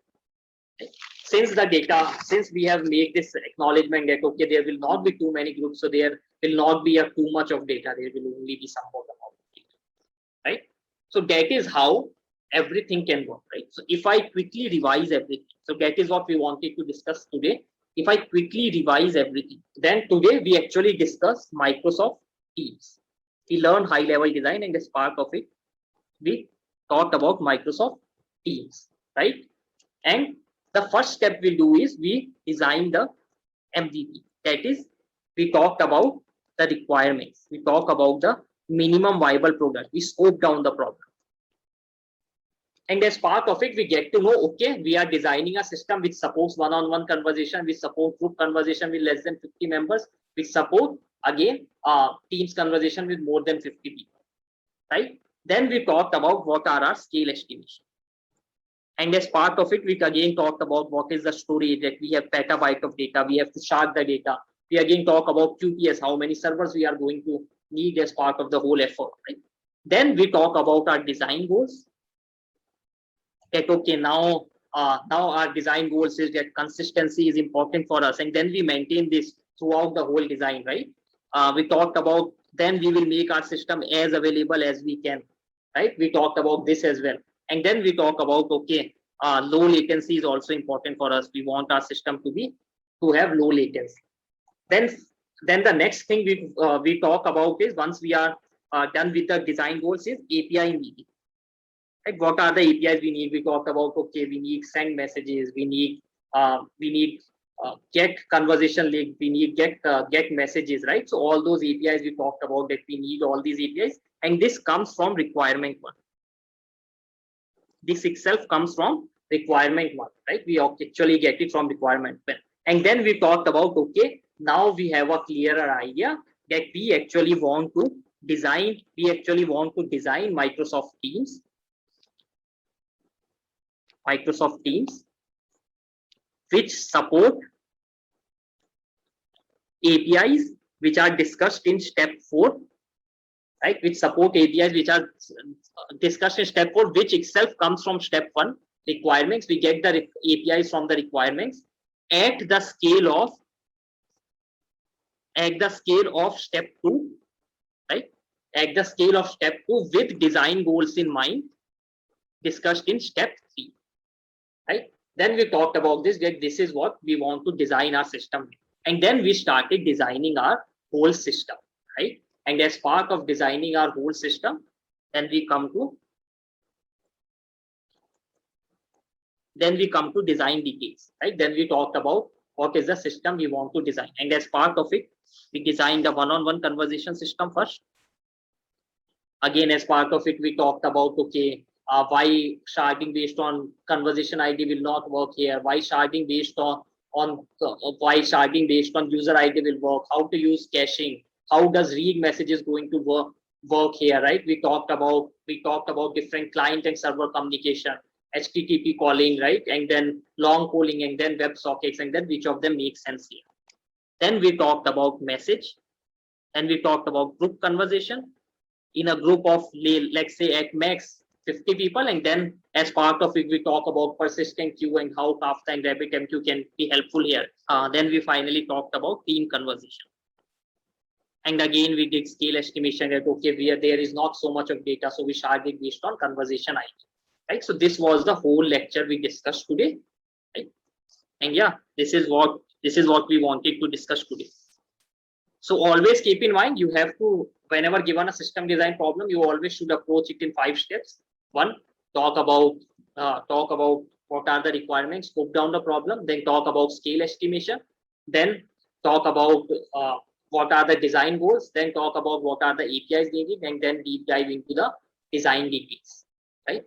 Right? Since we have made this acknowledgement that okay, there will not be too many groups, so there will not be too much of data. There will only be some amount of data, right? So that is how everything can work, right? So if I quickly revise everything, so that is what we wanted to discuss today. If I quickly revise everything, then today we actually discussed Microsoft Teams. We learned high-level design, and as part of it, we talked about Microsoft Teams, right? And the first step we'll do is we design the MVP. That is, we talked about the requirements. We talk about the minimum viable product. We scope down the problem. And as part of it, we get to know, okay, we are designing a system which supports one-on-one conversation, which support group conversation with less than 50 members, which support, again, Teams conversation with more than 50 people, right? Then we talked about what are our scale estimation. And as part of it, we again talked about what is the storage, that we have petabyte of data, we have to shard the data. We again talk about QPS, how many servers we are going to need as part of the whole effort, right? Then we talk about our design goals. That okay, now our design goals is that consistency is important for us, and then we maintain this throughout the whole design, right? We talked about then we will make our system as available as we can, right? We talked about this as well. And then we talk about okay, low latency is also important for us. We want our system to have low latency. Then the next thing we talk about is once we are done with the design goals is API meeting. Like what are the APIs we need? We talked about okay, we need send messages, we need get conversation link, we need get messages, right? So all those APIs we talked about that we need all these APIs, and this comes from requirement one. This itself comes from requirement one, right? We actually get it from requirement one. And then we talked about okay, now we have a clearer idea that we actually want to design Microsoft Teams, which support APIs which are discussed in step 4, right? Which support APIs which are discussed in step 4, which itself comes from step 1, requirements. We get the APIs from the requirements at the scale of step 2, right? At the scale of step 2 with design goals in mind, discussed in step 3. Right? Then we talked about this, that this is what we want to design our system. And then we started designing our whole system, right? And as part of designing our whole system, then we come to design details, right? Then we talked about what is the system we want to design. And as part of it, we designed the one-on-one conversation system first. Again, as part of it, we talked about, okay, why sharding based on conversation ID will not work here, why sharding based on user ID will work, how to use caching, how does read messages going to work here, right? We talked about different client and server communication, HTTP calling, right? And then long polling, and then WebSockets, and then which of them makes sense here. Then we talked about message, and we talked about group conversation in a group of, let's say at max 50 people, and then as part of it we talk about persistent queue and how Kafka and RabbitMQ can be helpful here. Then we finally talked about team conversation, and again we did scale estimation that okay, there is not so much of data, so we sharded based on conversation ID, right? So this was the whole lecture we discussed today, right? And yeah, this is what we wanted to discuss today. So always keep in mind, you have to, whenever given a system design problem, you always should approach it in 5 steps. One, talk about what are the requirements, scope down the problem, then talk about scale estimation, then talk about what are the design goals, then talk about what are the APIs needed, and then deep dive into the design details, right?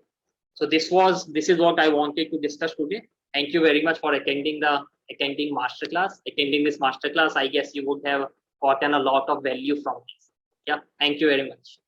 So this is what I wanted to discuss today. Thank you very much for attending masterclass. Attending this masterclass, I guess you would have gotten a lot of value from this. Yeah, thank you very much.